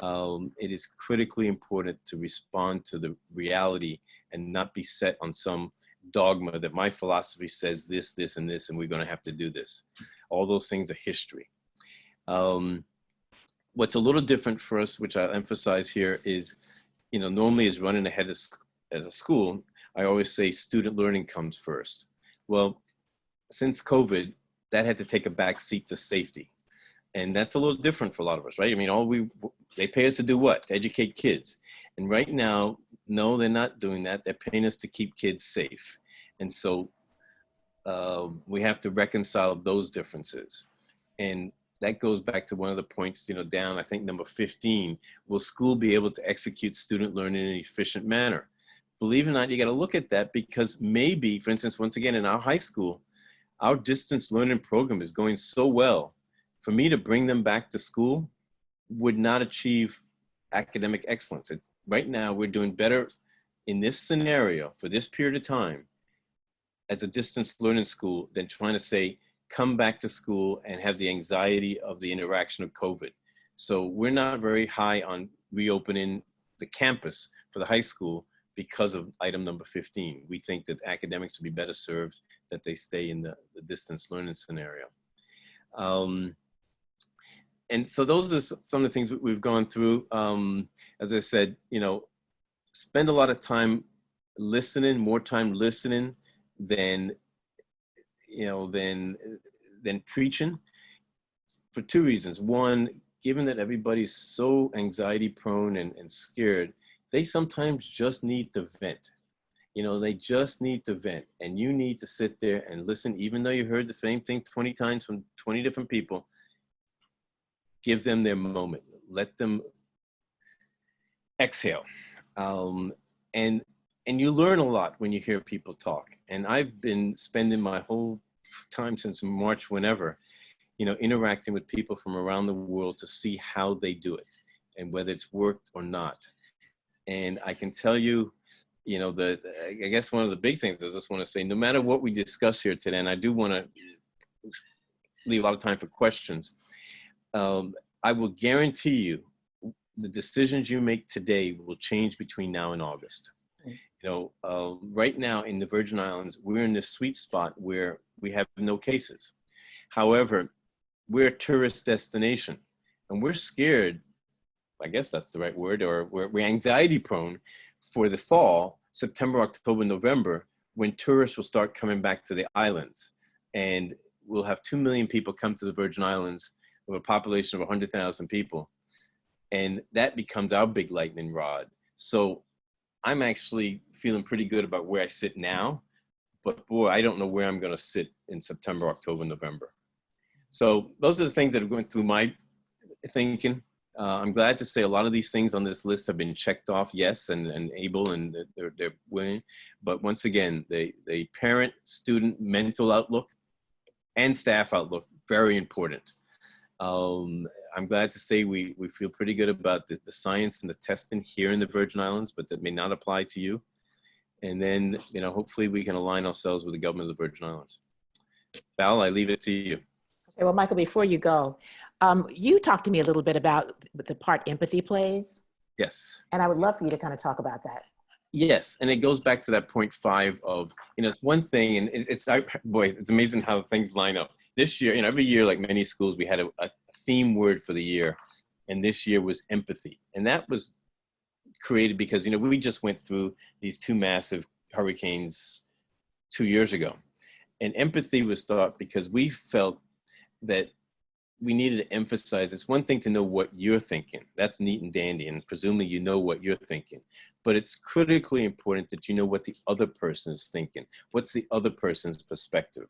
It is critically important to respond to the reality and not be set on some dogma that my philosophy says this, this, and this, and we're going to have to do this. All those things are history. What's a little different for us, which I emphasize here, is, you know, normally as running ahead as a school, I always say student learning comes first. Well, since COVID, that had to take a back seat to safety. And that's a little different for a lot of us, right? I mean, they pay us to do what? To educate kids. And right now, no, they're not doing that. They're paying us to keep kids safe. And so we have to reconcile those differences. And that goes back to one of the points, you know, down, I think number 15, will school be able to execute student learning in an efficient manner? Believe it or not, you got to look at that, because maybe, for instance, once again, in our high school, our distance learning program is going so well. For me to bring them back to school would not achieve academic excellence. Right now, we're doing better in this scenario for this period of time as a distance learning school than trying to say, come back to school and have the anxiety of the interaction of COVID. So we're not very high on reopening the campus for the high school because of item number 15. We think that academics would be better served that they stay in the distance learning scenario. And so those are some of the things we've gone through. As I said, you know, spend a lot of time listening, more time listening than, you know, than preaching, for two reasons. One, given that everybody's so anxiety prone and scared, they sometimes just need to vent. You know, they just need to vent, and you need to sit there and listen, even though you heard the same thing 20 times from 20 different people. Give them their moment. Let them exhale. And you learn a lot when you hear people talk. And I've been spending my whole time since March, whenever, you know, interacting with people from around the world to see how they do it and whether it's worked or not. And I can tell you, you know, I guess one of the big things is I just want to say, no matter what we discuss here today, and I do want to leave a lot of time for questions, I will guarantee you the decisions you make today will change between now and August. You know, right now in the Virgin Islands, we're in this sweet spot where we have no cases. However, we're a tourist destination, and we're scared I guess that's the right word, or we're anxiety prone for the fall, September, October, November, when tourists will start coming back to the islands. And we'll have 2 million people come to the Virgin Islands with a population of 100,000 people. And that becomes our big lightning rod. So I'm actually feeling pretty good about where I sit now, but boy, I don't know where I'm going to sit in September, October, November. So those are the things that are going through my thinking. I'm glad to say a lot of these things on this list have been checked off, yes, and able, and they're willing. But once again, the parent-student mental outlook and staff outlook, very important. I'm glad to say we feel pretty good about the science and the testing here in the Virgin Islands, but that may not apply to you. And then, you know, hopefully we can align ourselves with the government of the Virgin Islands. Val, I leave it to you. Okay, well, Michael, before you go, you talked to me a little bit about the part empathy plays. Yes. And I would love for you to kind of talk about that. Yes, and it goes back to that point 5 of, you know, it's one thing, and it's amazing how things line up. This year, you know, every year, like many schools, we had a theme word for the year, and this year was empathy. And that was created because, you know, we just went through these 2 massive hurricanes 2 years ago. And empathy was thought because we felt that we needed to emphasize, it's one thing to know what you're thinking. That's neat and dandy, and presumably you know what you're thinking. But it's critically important that you know what the other person is thinking. What's the other person's perspective?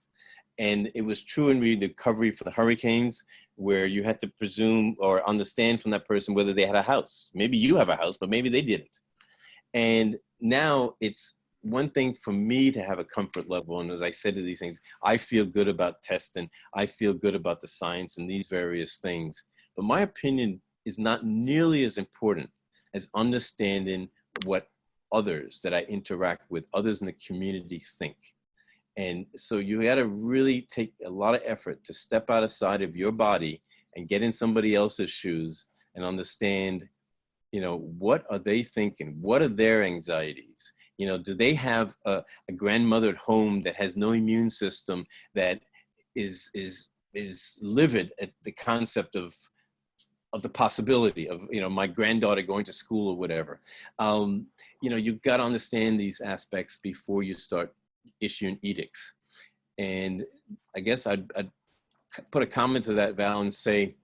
And it was true in the recovery for the hurricanes, where you had to presume or understand from that person whether they had a house. Maybe you have a house, but maybe they didn't. And now it's one thing for me to have a comfort level. And as I said to these things, I feel good about testing. I feel good about the science and these various things. But my opinion is not nearly as important as understanding what others that I interact with, others in the community think. And so you got to really take a lot of effort to step outside of your body and get in somebody else's shoes and understand, you know, what are they thinking? What are their anxieties? You know, do they have a grandmother at home that has no immune system, that is livid at the concept of the possibility of, you know, my granddaughter going to school or whatever? You know, you've got to understand these aspects before you start issuing edicts. And I guess I'd put a comment to that, Val, and say,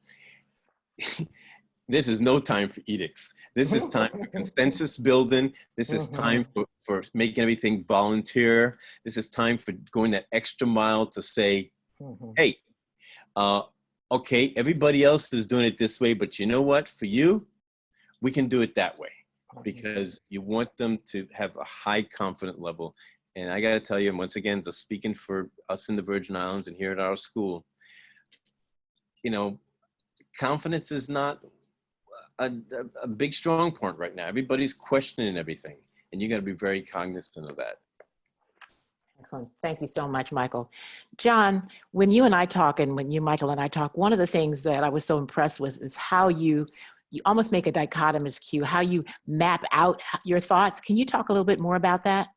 this is no time for edicts. This is time for consensus building. This is time for making everything volunteer. This is time for going that extra mile to say, hey, okay, everybody else is doing it this way, but you know what? For you, we can do it that way, because you want them to have a high confident level. And I got to tell you, once again, just speaking for us in the Virgin Islands and here at our school, you know, confidence is not a big strong point right now. Everybody's questioning everything, and you got to be very cognizant of that. Excellent. Thank you so much, Michael. John, when you and I talk, and when you, Michael, and I talk, one of the things that I was so impressed with is how you almost make a dichotomous cue, how you map out your thoughts. Can you talk a little bit more about that?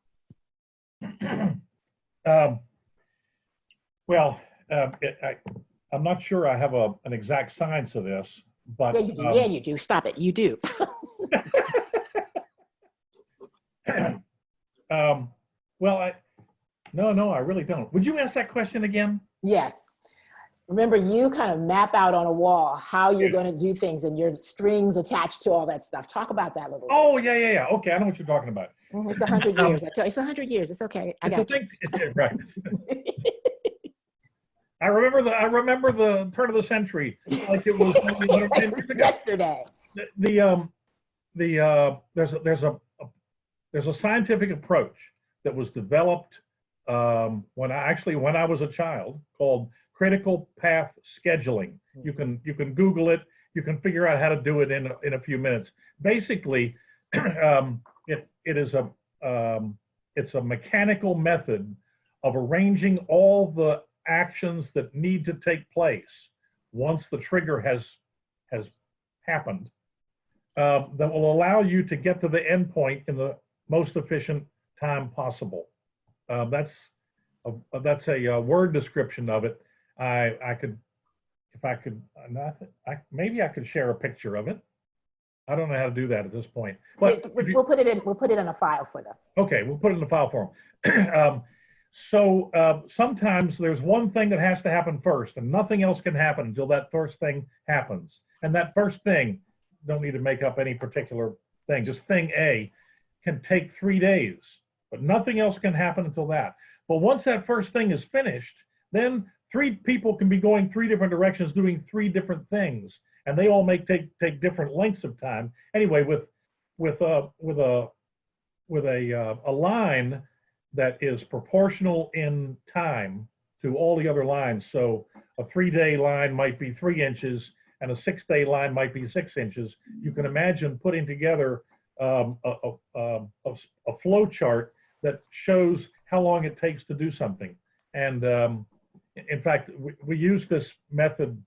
Well, I'm not sure I have an exact science of this, but yeah, you do. Yeah, you do. Stop it. You do. Well, no, I really don't. Would you ask that question again? Yes. Remember, you kind of map out on a wall how you're going to do things, and your strings attached to all that stuff. Talk about that a little bit. Oh, yeah. Okay, I know what you're talking about. It's 100 years. I tell you, it's 100 years. It's okay. I got you. Right. I remember the turn of the century, like it was yesterday. There's a scientific approach that was developed when I was a child, called critical path scheduling. You can Google it. You can figure out how to do it in a few minutes. Basically, it's a mechanical method of arranging all the actions that need to take place once the trigger has happened, that will allow you to get to the end point in the most efficient time possible. That's a word description of it. Maybe I could share a picture of it. I don't know how to do that at this point. But We'll put it in a file for them. okay, we'll put it in the file form. Sometimes there's one thing that has to happen first, and nothing else can happen until that first thing happens. And that first thing, don't need to make up any particular thing, just thing A can take 3 days, but nothing else can happen until that. But once that first thing is finished, then 3 people can be going 3 different directions, doing 3 different things, and they all take different lengths of time. Anyway, with a line that is proportional in time to all the other lines. So a 3-day line might be 3 inches, and a 6-day line might be 6 inches. You can imagine putting together a flow chart that shows how long it takes to do something. And in fact, we used this method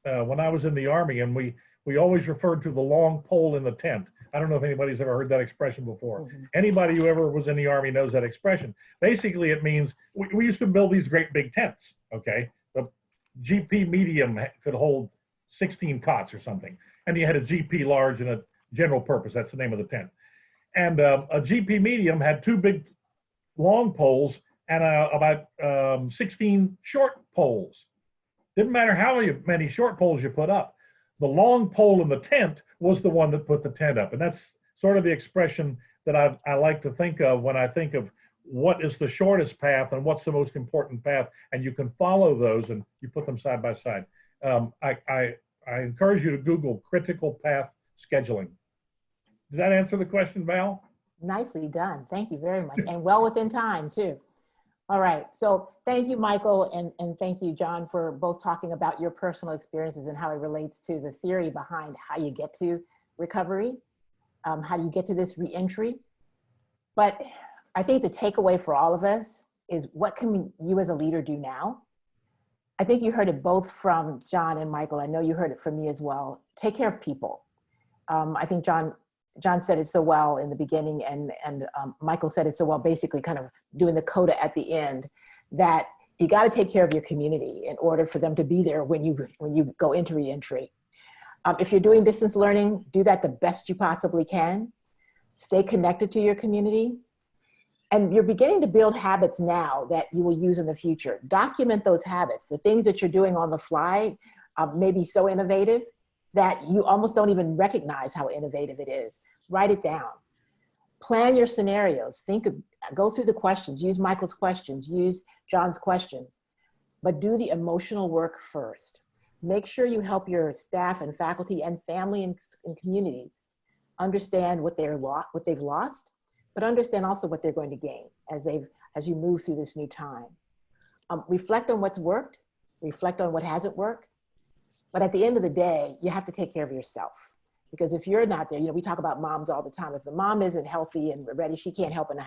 when I was in the Army, and we always referred to the long pole in the tent. I don't know if anybody's ever heard that expression before. Mm-hmm. Anybody who ever was in the Army knows that expression. Basically, it means we used to build these great big tents, okay? The GP medium could hold 16 cots or something. And you had a GP large and a general purpose. That's the name of the tent. And a GP medium had 2 big long poles and about 16 short poles. Didn't matter how many short poles you put up. The long pole in the tent was the one that put the tent up. And that's sort of the expression that I like to think of when I think of what is the shortest path and what's the most important path. And you can follow those and you put them side by side. I encourage you to Google critical path scheduling. Did that answer the question, Val? Nicely done. Thank you very much. And well within time, too. All right. So thank you, Michael, and thank you, John, for both talking about your personal experiences and how it relates to the theory behind how you get to recovery, how do you get to this reentry. But I think the takeaway for all of us is, what can you as a leader do now? I think you heard it both from John and Michael. I know you heard it from me as well. Take care of people. I think John said it so well in the beginning, and Michael said it so well, basically kind of doing the coda at the end, that you got to take care of your community in order for them to be there when you go into reentry. If you're doing distance learning, do that the best you possibly can. Stay connected to your community. And you're beginning to build habits now that you will use in the future. Document those habits. The things that you're doing on the fly may be so innovative that you almost don't even recognize how innovative it is. Write it down. Plan your scenarios. Go through the questions. Use Michael's questions. Use John's questions. But do the emotional work first. Make sure you help your staff and faculty and family and communities understand what they've lost, but understand also what they're going to gain as you move through this new time. Reflect on what's worked. Reflect on what hasn't worked. But at the end of the day, you have to take care of yourself. Because if you're not there, we talk about moms all the time. If the mom isn't healthy and ready, she can't help in the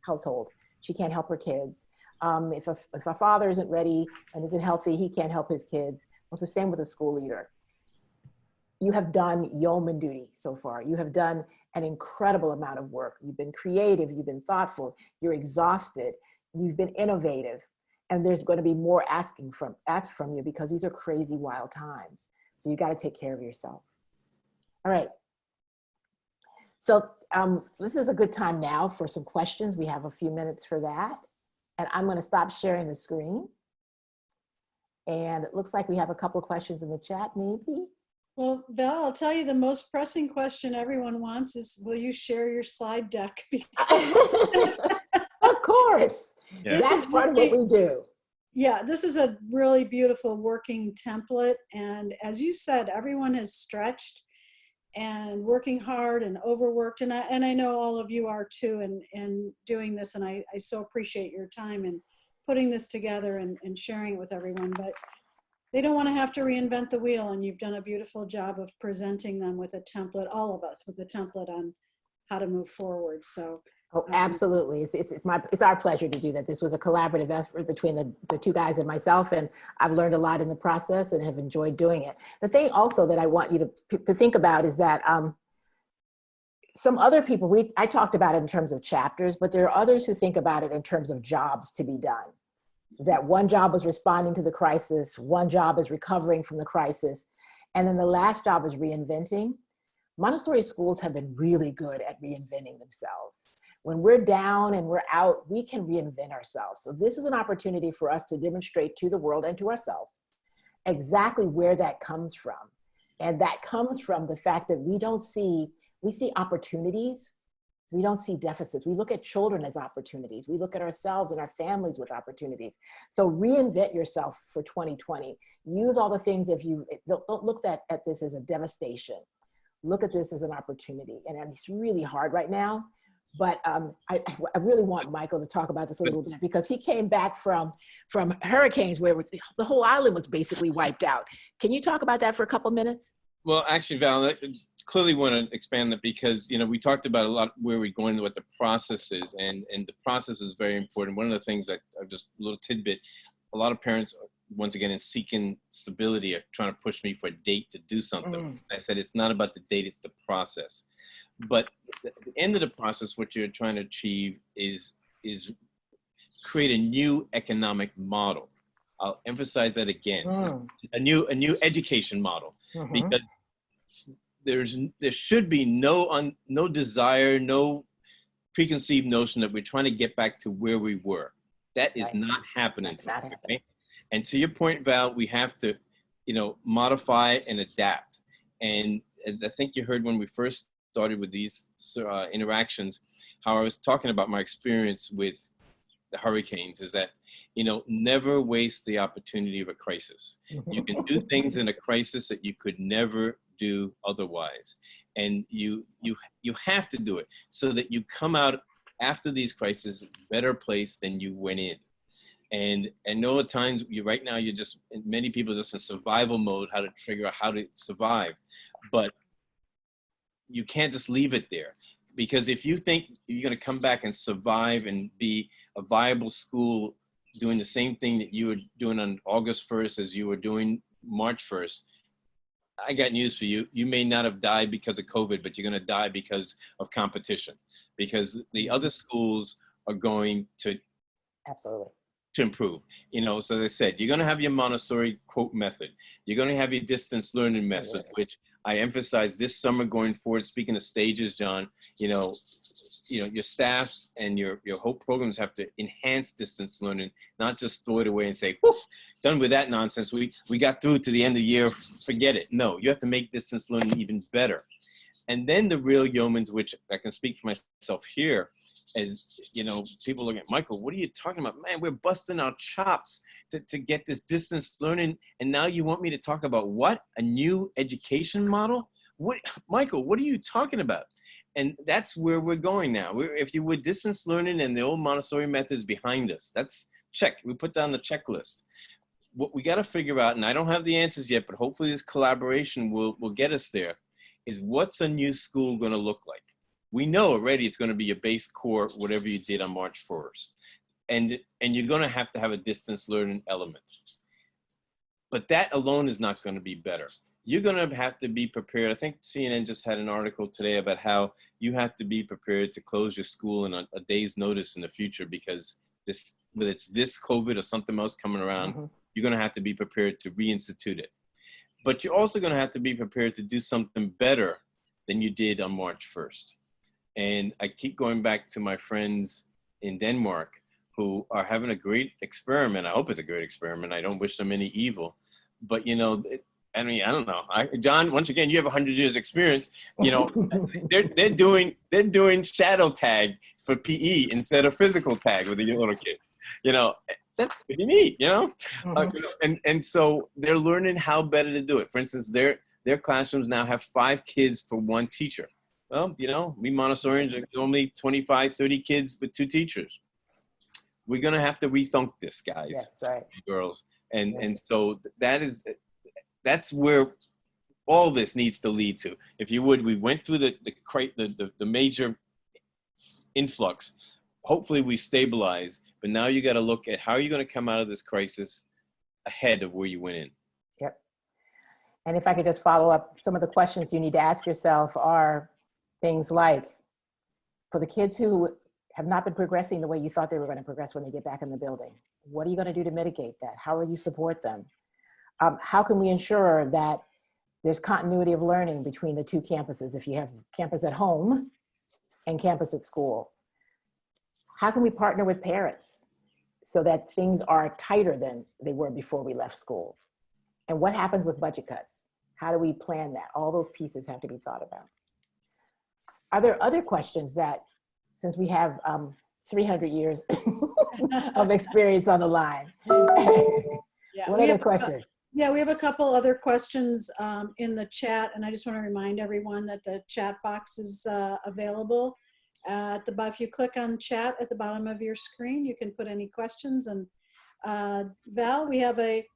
household. She can't help her kids. If a father isn't ready and isn't healthy, he can't help his kids. Well, it's the same with a school leader. You have done yeoman duty so far. You have done an incredible amount of work. You've been creative. You've been thoughtful. You're exhausted. You've been innovative. And there's going to be more asked from you, because these are crazy, wild times. So you got to take care of yourself. All right. So this is a good time now for some questions. We have a few minutes for that. And I'm going to stop sharing the screen. And it looks like we have a couple of questions in the chat, maybe. Well, Val, I'll tell you the most pressing question everyone wants is, will you share your slide deck? Of course. Yeah. That's part of what we do. Yeah, this is a really beautiful working template. And as you said, everyone has stretched and working hard and overworked. And I know all of you are too in doing this. And I so appreciate your time in putting this together and sharing it with everyone. But they don't want to have to reinvent the wheel. And you've done a beautiful job of presenting them with a template, all of us, with a template on how to move forward. So. Oh, absolutely. It's our pleasure to do that. This was a collaborative effort between the two guys and myself, and I've learned a lot in the process and have enjoyed doing it. The thing also that I want you to think about is that some other people, I talked about it in terms of chapters, but there are others who think about it in terms of jobs to be done. That one job was responding to the crisis, one job is recovering from the crisis, and then the last job is reinventing. Montessori schools have been really good at reinventing themselves. When we're down and we're out, we can reinvent ourselves. So this is an opportunity for us to demonstrate to the world and to ourselves exactly where that comes from. And that comes from the fact that we see opportunities. We don't see deficits. We look at children as opportunities. We look at ourselves and our families with opportunities. So reinvent yourself for 2020. Use all the things. Don't look at this as a devastation. Look at this as an opportunity. And it's really hard right now. But I really want Michael to talk about this a little bit, because he came back from hurricanes where the whole island was basically wiped out. Can you talk about that for a couple minutes? Well, actually, Val, I clearly want to expand that, because, you know, we talked about a lot where we're going, what the process is, and the process is very important. One of the things that just a little tidbit, a lot of parents, once again, in seeking stability, are trying to push me for a date to do something. I said, it's not about the date, it's the process. But at the end of the process, what you're trying to achieve is create a new economic model. I'll emphasize that again. A new education model, because there should be no desire, no preconceived notion that we're trying to get back to where we were. That is not happening. Right? And to your point, Val, we have to, you know, modify and adapt. And as I think you heard when we first started with these interactions, how I was talking about my experience with the hurricanes, is that, you know, never waste the opportunity of a crisis. You can do things in a crisis that you could never do otherwise. And you have to do it so that you come out after these crises better place than you went in. And I know at times right now many people are just in survival mode, how to figure out how to survive. But you can't just leave it there, because if you think you're going to come back and survive and be a viable school doing the same thing that you were doing on August 1st as you were doing March 1st, I got news for you. You may not have died because of COVID, but you're going to die because of competition, because the other schools are going to absolutely to improve. You know, so as I said, you're going to have your Montessori quote method. You're going to have your distance learning method, which I emphasize this summer going forward. Speaking of stages, John, you know, your staffs and your whole programs have to enhance distance learning, not just throw it away and say, woof, done with that nonsense. We got through to the end of the year, forget it. No, you have to make distance learning even better. And then the real yeomans, which I can speak for myself here, as you know, people look at Michael, what are you talking about? Man, we're busting our chops to get this distance learning. And now you want me to talk about what? A new education model? What, Michael, what are you talking about? And that's where we're going now. If you would, distance learning and the old Montessori methods behind us, that's check. We put down the checklist. What we got to figure out, and I don't have the answers yet, but hopefully this collaboration will get us there, is what's a new school going to look like? We know already it's going to be a base core, whatever you did on March 1st. And you're going to have a distance learning element. But that alone is not going to be better. You're going to have to be prepared. I think CNN just had an article today about how you have to be prepared to close your school in a day's notice in the future, because whether it's this COVID or something else coming around, you're going to have to be prepared to reinstitute it. But you're also going to have to be prepared to do something better than you did on March 1st. And I keep going back to my friends in Denmark who are having a great experiment. I hope it's a great experiment. I don't wish them any evil. But, you know, I mean, I don't know. John, once again, you have 100 years experience. You know, they're doing shadow tag for PE instead of physical tag with the little kids. You know, that's pretty neat, you know? And so they're learning how better to do it. For instance, their classrooms now have 5 kids for 1 teacher. Well, you know, we Montessorians are normally 25, 30 kids with 2 teachers. We're going to have to rethink this, guys, yes, right. girls. And so that's where all this needs to lead to. If you would, we went through the major influx. Hopefully we stabilize, but now you got to look at how are you going to come out of this crisis ahead of where you went in. Yep. And if I could just follow up, some of the questions you need to ask yourself are things like, for the kids who have not been progressing the way you thought they were going to progress when they get back in the building, what are you going to do to mitigate that? How will you support them? How can we ensure that there's continuity of learning between the two campuses. If you have campus at home and campus at school, how can we partner with parents so that things are tighter than they were before we left school? And what happens with budget cuts? How do we plan that? All those pieces have to be thought about. Are there other questions that, since we have 300 years of experience on the line? Yeah, What other questions? Yeah, we have a couple other questions in the chat, and I just want to remind everyone that the chat box is available. If you click on chat at the bottom of your screen, you can put any questions. And Val, we have a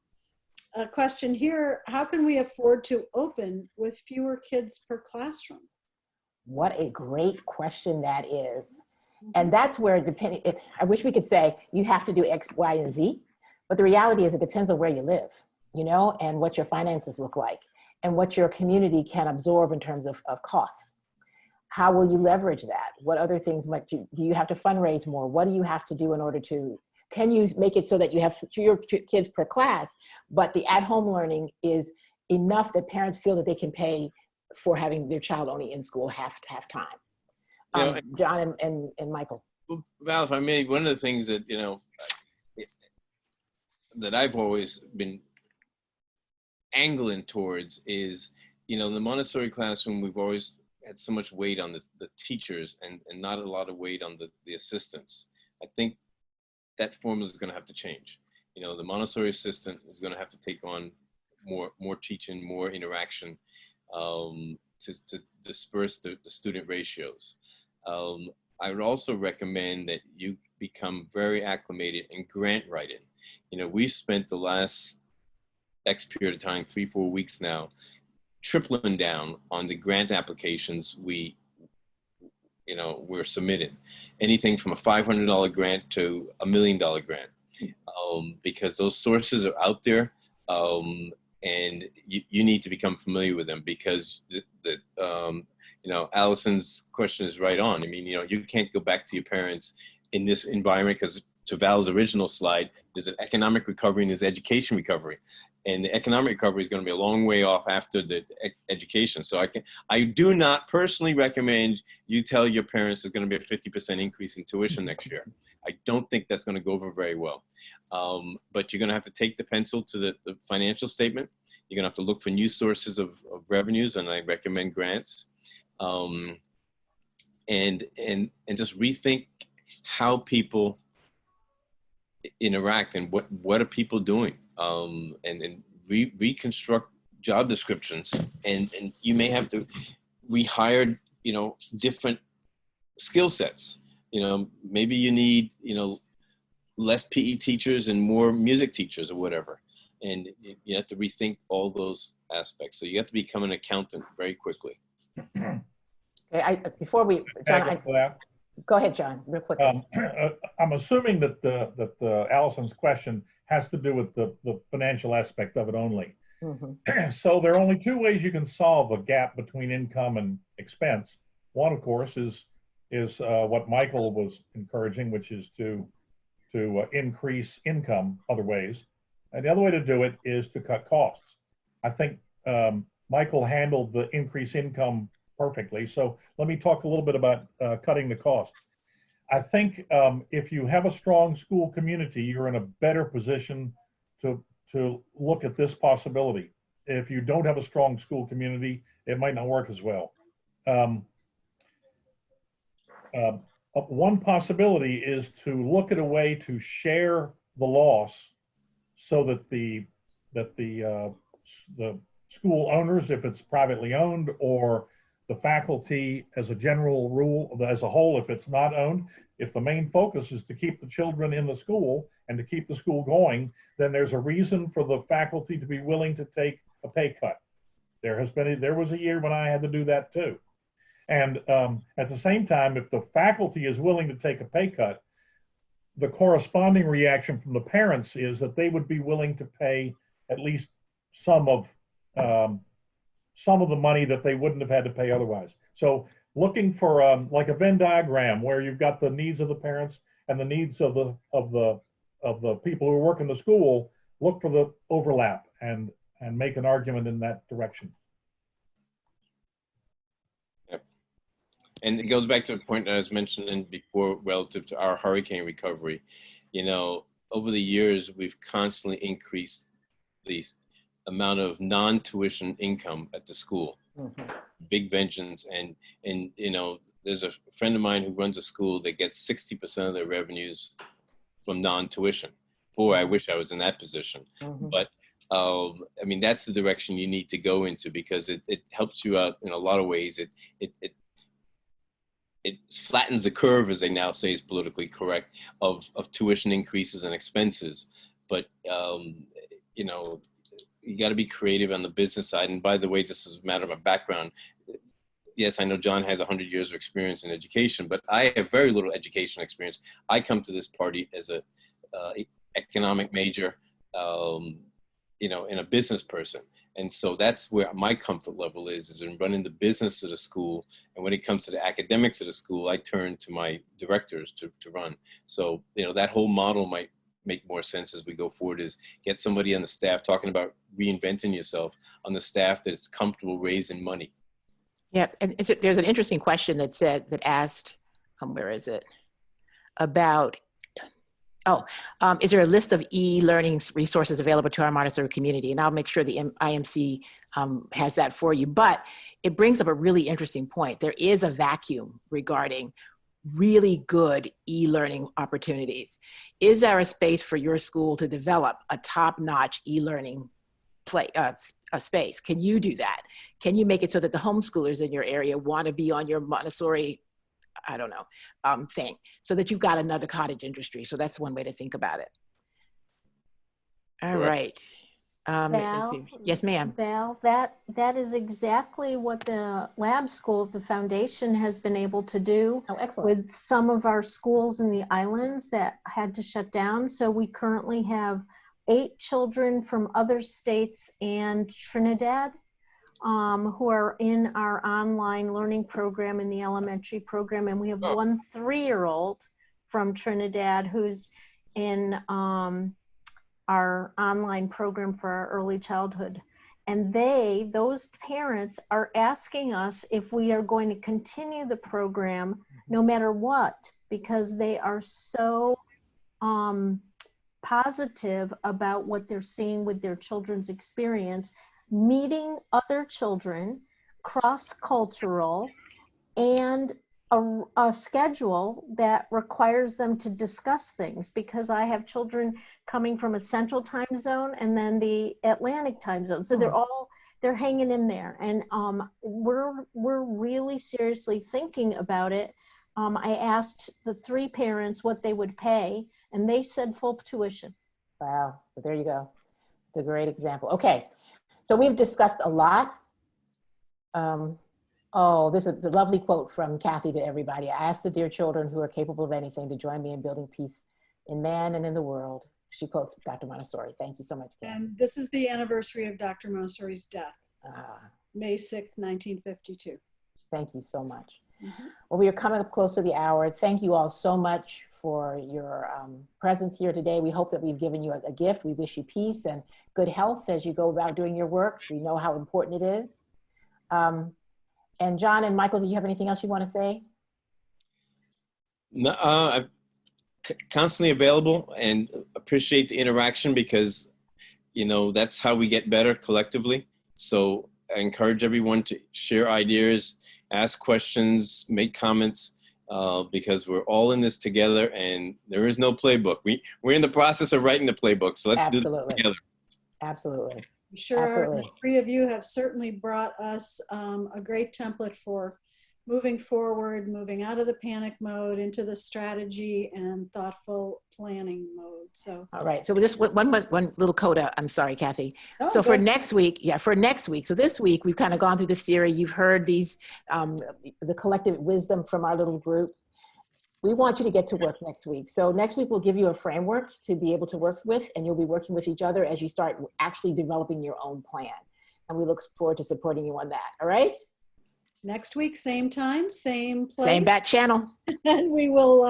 question here. How can we afford to open with fewer kids per classroom? What a great question that is. And that's where, I wish we could say you have to do X, Y, and Z, but the reality is it depends on where you live, you know, and what your finances look like and what your community can absorb in terms of cost. How will you leverage that? What other things do you have to fundraise more? What do you have to do in order to, can you make it so that you have fewer kids per class, but the at-home learning is enough that parents feel that they can pay for having their child only in school half time? John and Michael. Well, Val, if I may, one of the things that, you know, that I've always been angling towards is, you know, in the Montessori classroom, we've always had so much weight on the teachers and not a lot of weight on the assistants. I think that formula is going to have to change. You know, the Montessori assistant is going to have to take on more teaching, more interaction to disperse the student ratios. I would also recommend that you become very acclimated in grant writing. You know, we spent the last X period of time, 3-4 weeks now, tripling down on the grant applications we're submitting. Anything from a $500 grant to $1 million grant, because those sources are out there, and you need to become familiar with them, because you know, Allison's question is right on. I mean, you know, you can't go back to your parents in this environment, because to Val's original slide, there's an economic recovery and there's education recovery. And the economic recovery is going to be a long way off after the education. So I do not personally recommend you tell your parents there's going to be a 50% increase in tuition next year. I don't think that's going to go over very well. But you're going to have to take the pencil to the financial statement. You're going to have to look for new sources of revenues, and I recommend grants. And just rethink how people interact and what are people doing, and reconstruct job descriptions, and you may have to rehire, you know, different skill sets. You know, maybe you need, you know, less PE teachers and more music teachers or whatever, and you have to rethink all those aspects. So you have to become an accountant very quickly. Okay, before we, John, go ahead, John, real quick. I'm assuming that Allison's question has to do with the financial aspect of it only. Mm-hmm. So there are only two ways you can solve a gap between income and expense. One, of course, is what Michael was encouraging, which is to increase income other ways. And the other way to do it is to cut costs. I think Michael handled the increased income perfectly. So let me talk a little bit about cutting the costs. I think if you have a strong school community, you're in a better position to look at this possibility. If you don't have a strong school community, it might not work as well. One possibility is to look at a way to share the loss so that the school owners, if it's privately owned, or the faculty as a general rule, as a whole, if it's not owned, if the main focus is to keep the children in the school and to keep the school going, then there's a reason for the faculty to be willing to take a pay cut. There was a year when I had to do that too. And at the same time, if the faculty is willing to take a pay cut, the corresponding reaction from the parents is that they would be willing to pay at least some of the money that they wouldn't have had to pay otherwise. So looking for like a Venn diagram where you've got the needs of the parents and the needs of the people who work in the school, look for the overlap and make an argument in that direction. And it goes back to the point that I was mentioning before relative to our hurricane recovery. You know, over the years, we've constantly increased the amount of non-tuition income at the school. Big vengeance. And you know, there's a friend of mine who runs a school that gets 60% of their revenues from non-tuition. Boy, I wish I was in that position. But I mean, that's the direction you need to go into, because it helps you out in a lot of ways. It flattens the curve, as they now say is politically correct, of tuition increases and expenses. But, you know, you got to be creative on the business side. And by the way, just as a matter of my background, yes, I know John has 100 years of experience in education, but I have very little education experience. I come to this party as a economic major, you know, and a business person. And so that's where my comfort level is in running the business of the school. And when it comes to the academics of the school, I turn to my directors to run. So, you know, that whole model might make more sense as we go forward, is get somebody on the staff, talking about reinventing yourself, on the staff that's comfortable raising money. Yeah, and there's an interesting question that asked, where is it? About, is there a list of e-learning resources available to our Montessori community? And I'll make sure the IMC has that for you. But it brings up a really interesting point. There is a vacuum regarding really good e-learning opportunities. Is there a space for your school to develop a top-notch e-learning a space? Can you do that? Can you make it so that the homeschoolers in your area want to be on your Montessori, I don't know, thing, so that you've got another cottage industry? So that's one way to think about it. All right. Val, yes, ma'am. Val, that is exactly what the lab school of the foundation has been able to do. Oh, excellent. With some of our schools in the islands that had to shut down. So we currently have 8 children from other states and Trinidad who are in our online learning program in the elementary program. And we have one 3-year-old from Trinidad who's in our online program for our early childhood. And those parents are asking us if we are going to continue the program no matter what, because they are so positive about what they're seeing with their children's experience, meeting other children, cross-cultural, and a schedule that requires them to discuss things, because I have children coming from a central time zone and then the Atlantic time zone. So they're hanging in there. And we're really seriously thinking about it. I asked the 3 parents what they would pay, and they said full tuition. Wow, well, there you go. It's a great example. Okay, so we've discussed a lot. This is a lovely quote from Kathy to everybody. I ask the dear children who are capable of anything to join me in building peace in man and in the world. She quotes Dr. Montessori. Thank you so much, Kathy. And this is the anniversary of Dr. Montessori's death, May 6th, 1952. Thank you so much. Well, we are coming up close to the hour. Thank you all so much for your presence here today. We hope that we've given you a gift. We wish you peace and good health as you go about doing your work. We know how important it is. And John and Michael, do you have anything else you want to say? No, I'm constantly available and appreciate the interaction, because, you know, that's how we get better collectively. So I encourage everyone to share ideas, ask questions, make comments, because we're all in this together and there is no playbook. We're in the process of writing the playbook, so let's do it together. Absolutely. I'm sure the 3 of you have certainly brought us a great template for moving forward, moving out of the panic mode into the strategy and thoughtful planning mode. So, all right. So just one little coda. I'm sorry, Kathy. Oh, so for next week, So this week we've kind of gone through this theory. You've heard these, the collective wisdom from our little group. We want you to get to work next week. So next week we'll give you a framework to be able to work with, and you'll be working with each other as you start actually developing your own plan. And we look forward to supporting you on that. All right? Next week, same time, same place. Same bat channel. And we will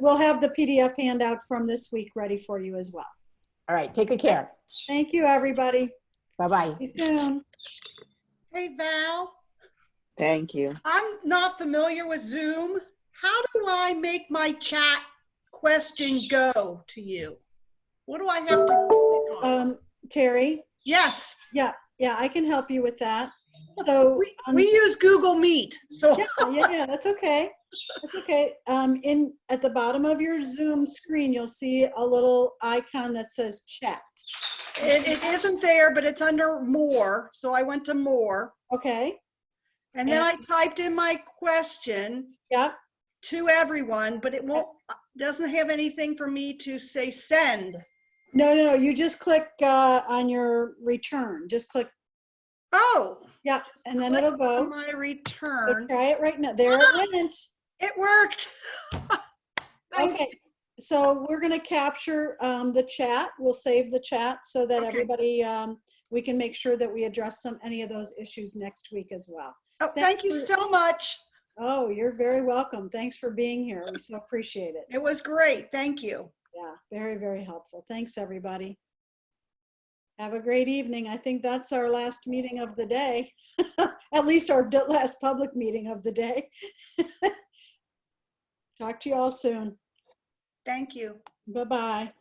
we'll have the PDF handout from this week ready for you as well. All right, take good care. Thank you, everybody. Bye-bye. See you soon. Hey, Val. Thank you. I'm not familiar with Zoom. How do I make my chat question go to you? What do I have to click on? Terry? Yes. Yeah, I can help you with that. So We use Google Meet, so yeah, that's okay. That's okay. At the bottom of your Zoom screen, you'll see a little icon that says chat. it isn't there, but it's under more. So I went to more. Okay. And then I typed in my question Yep. to everyone, but it doesn't have anything for me to say send. No. You just click on your return. Just click. Oh. Yeah, and then Click it'll go. on my return. So try it right now. There it went. It worked. Okay. So we're going to capture the chat. We'll save the chat so that everybody, we can make sure that we address any of those issues next week as well. Oh, thank you so much. Oh, you're very welcome. Thanks for being here. We so appreciate it. It was great. Thank you. Yeah, very, very helpful. Thanks, everybody. Have a great evening. I think that's our last meeting of the day. At least our last public meeting of the day. Talk to you all soon. Thank you. Bye-bye.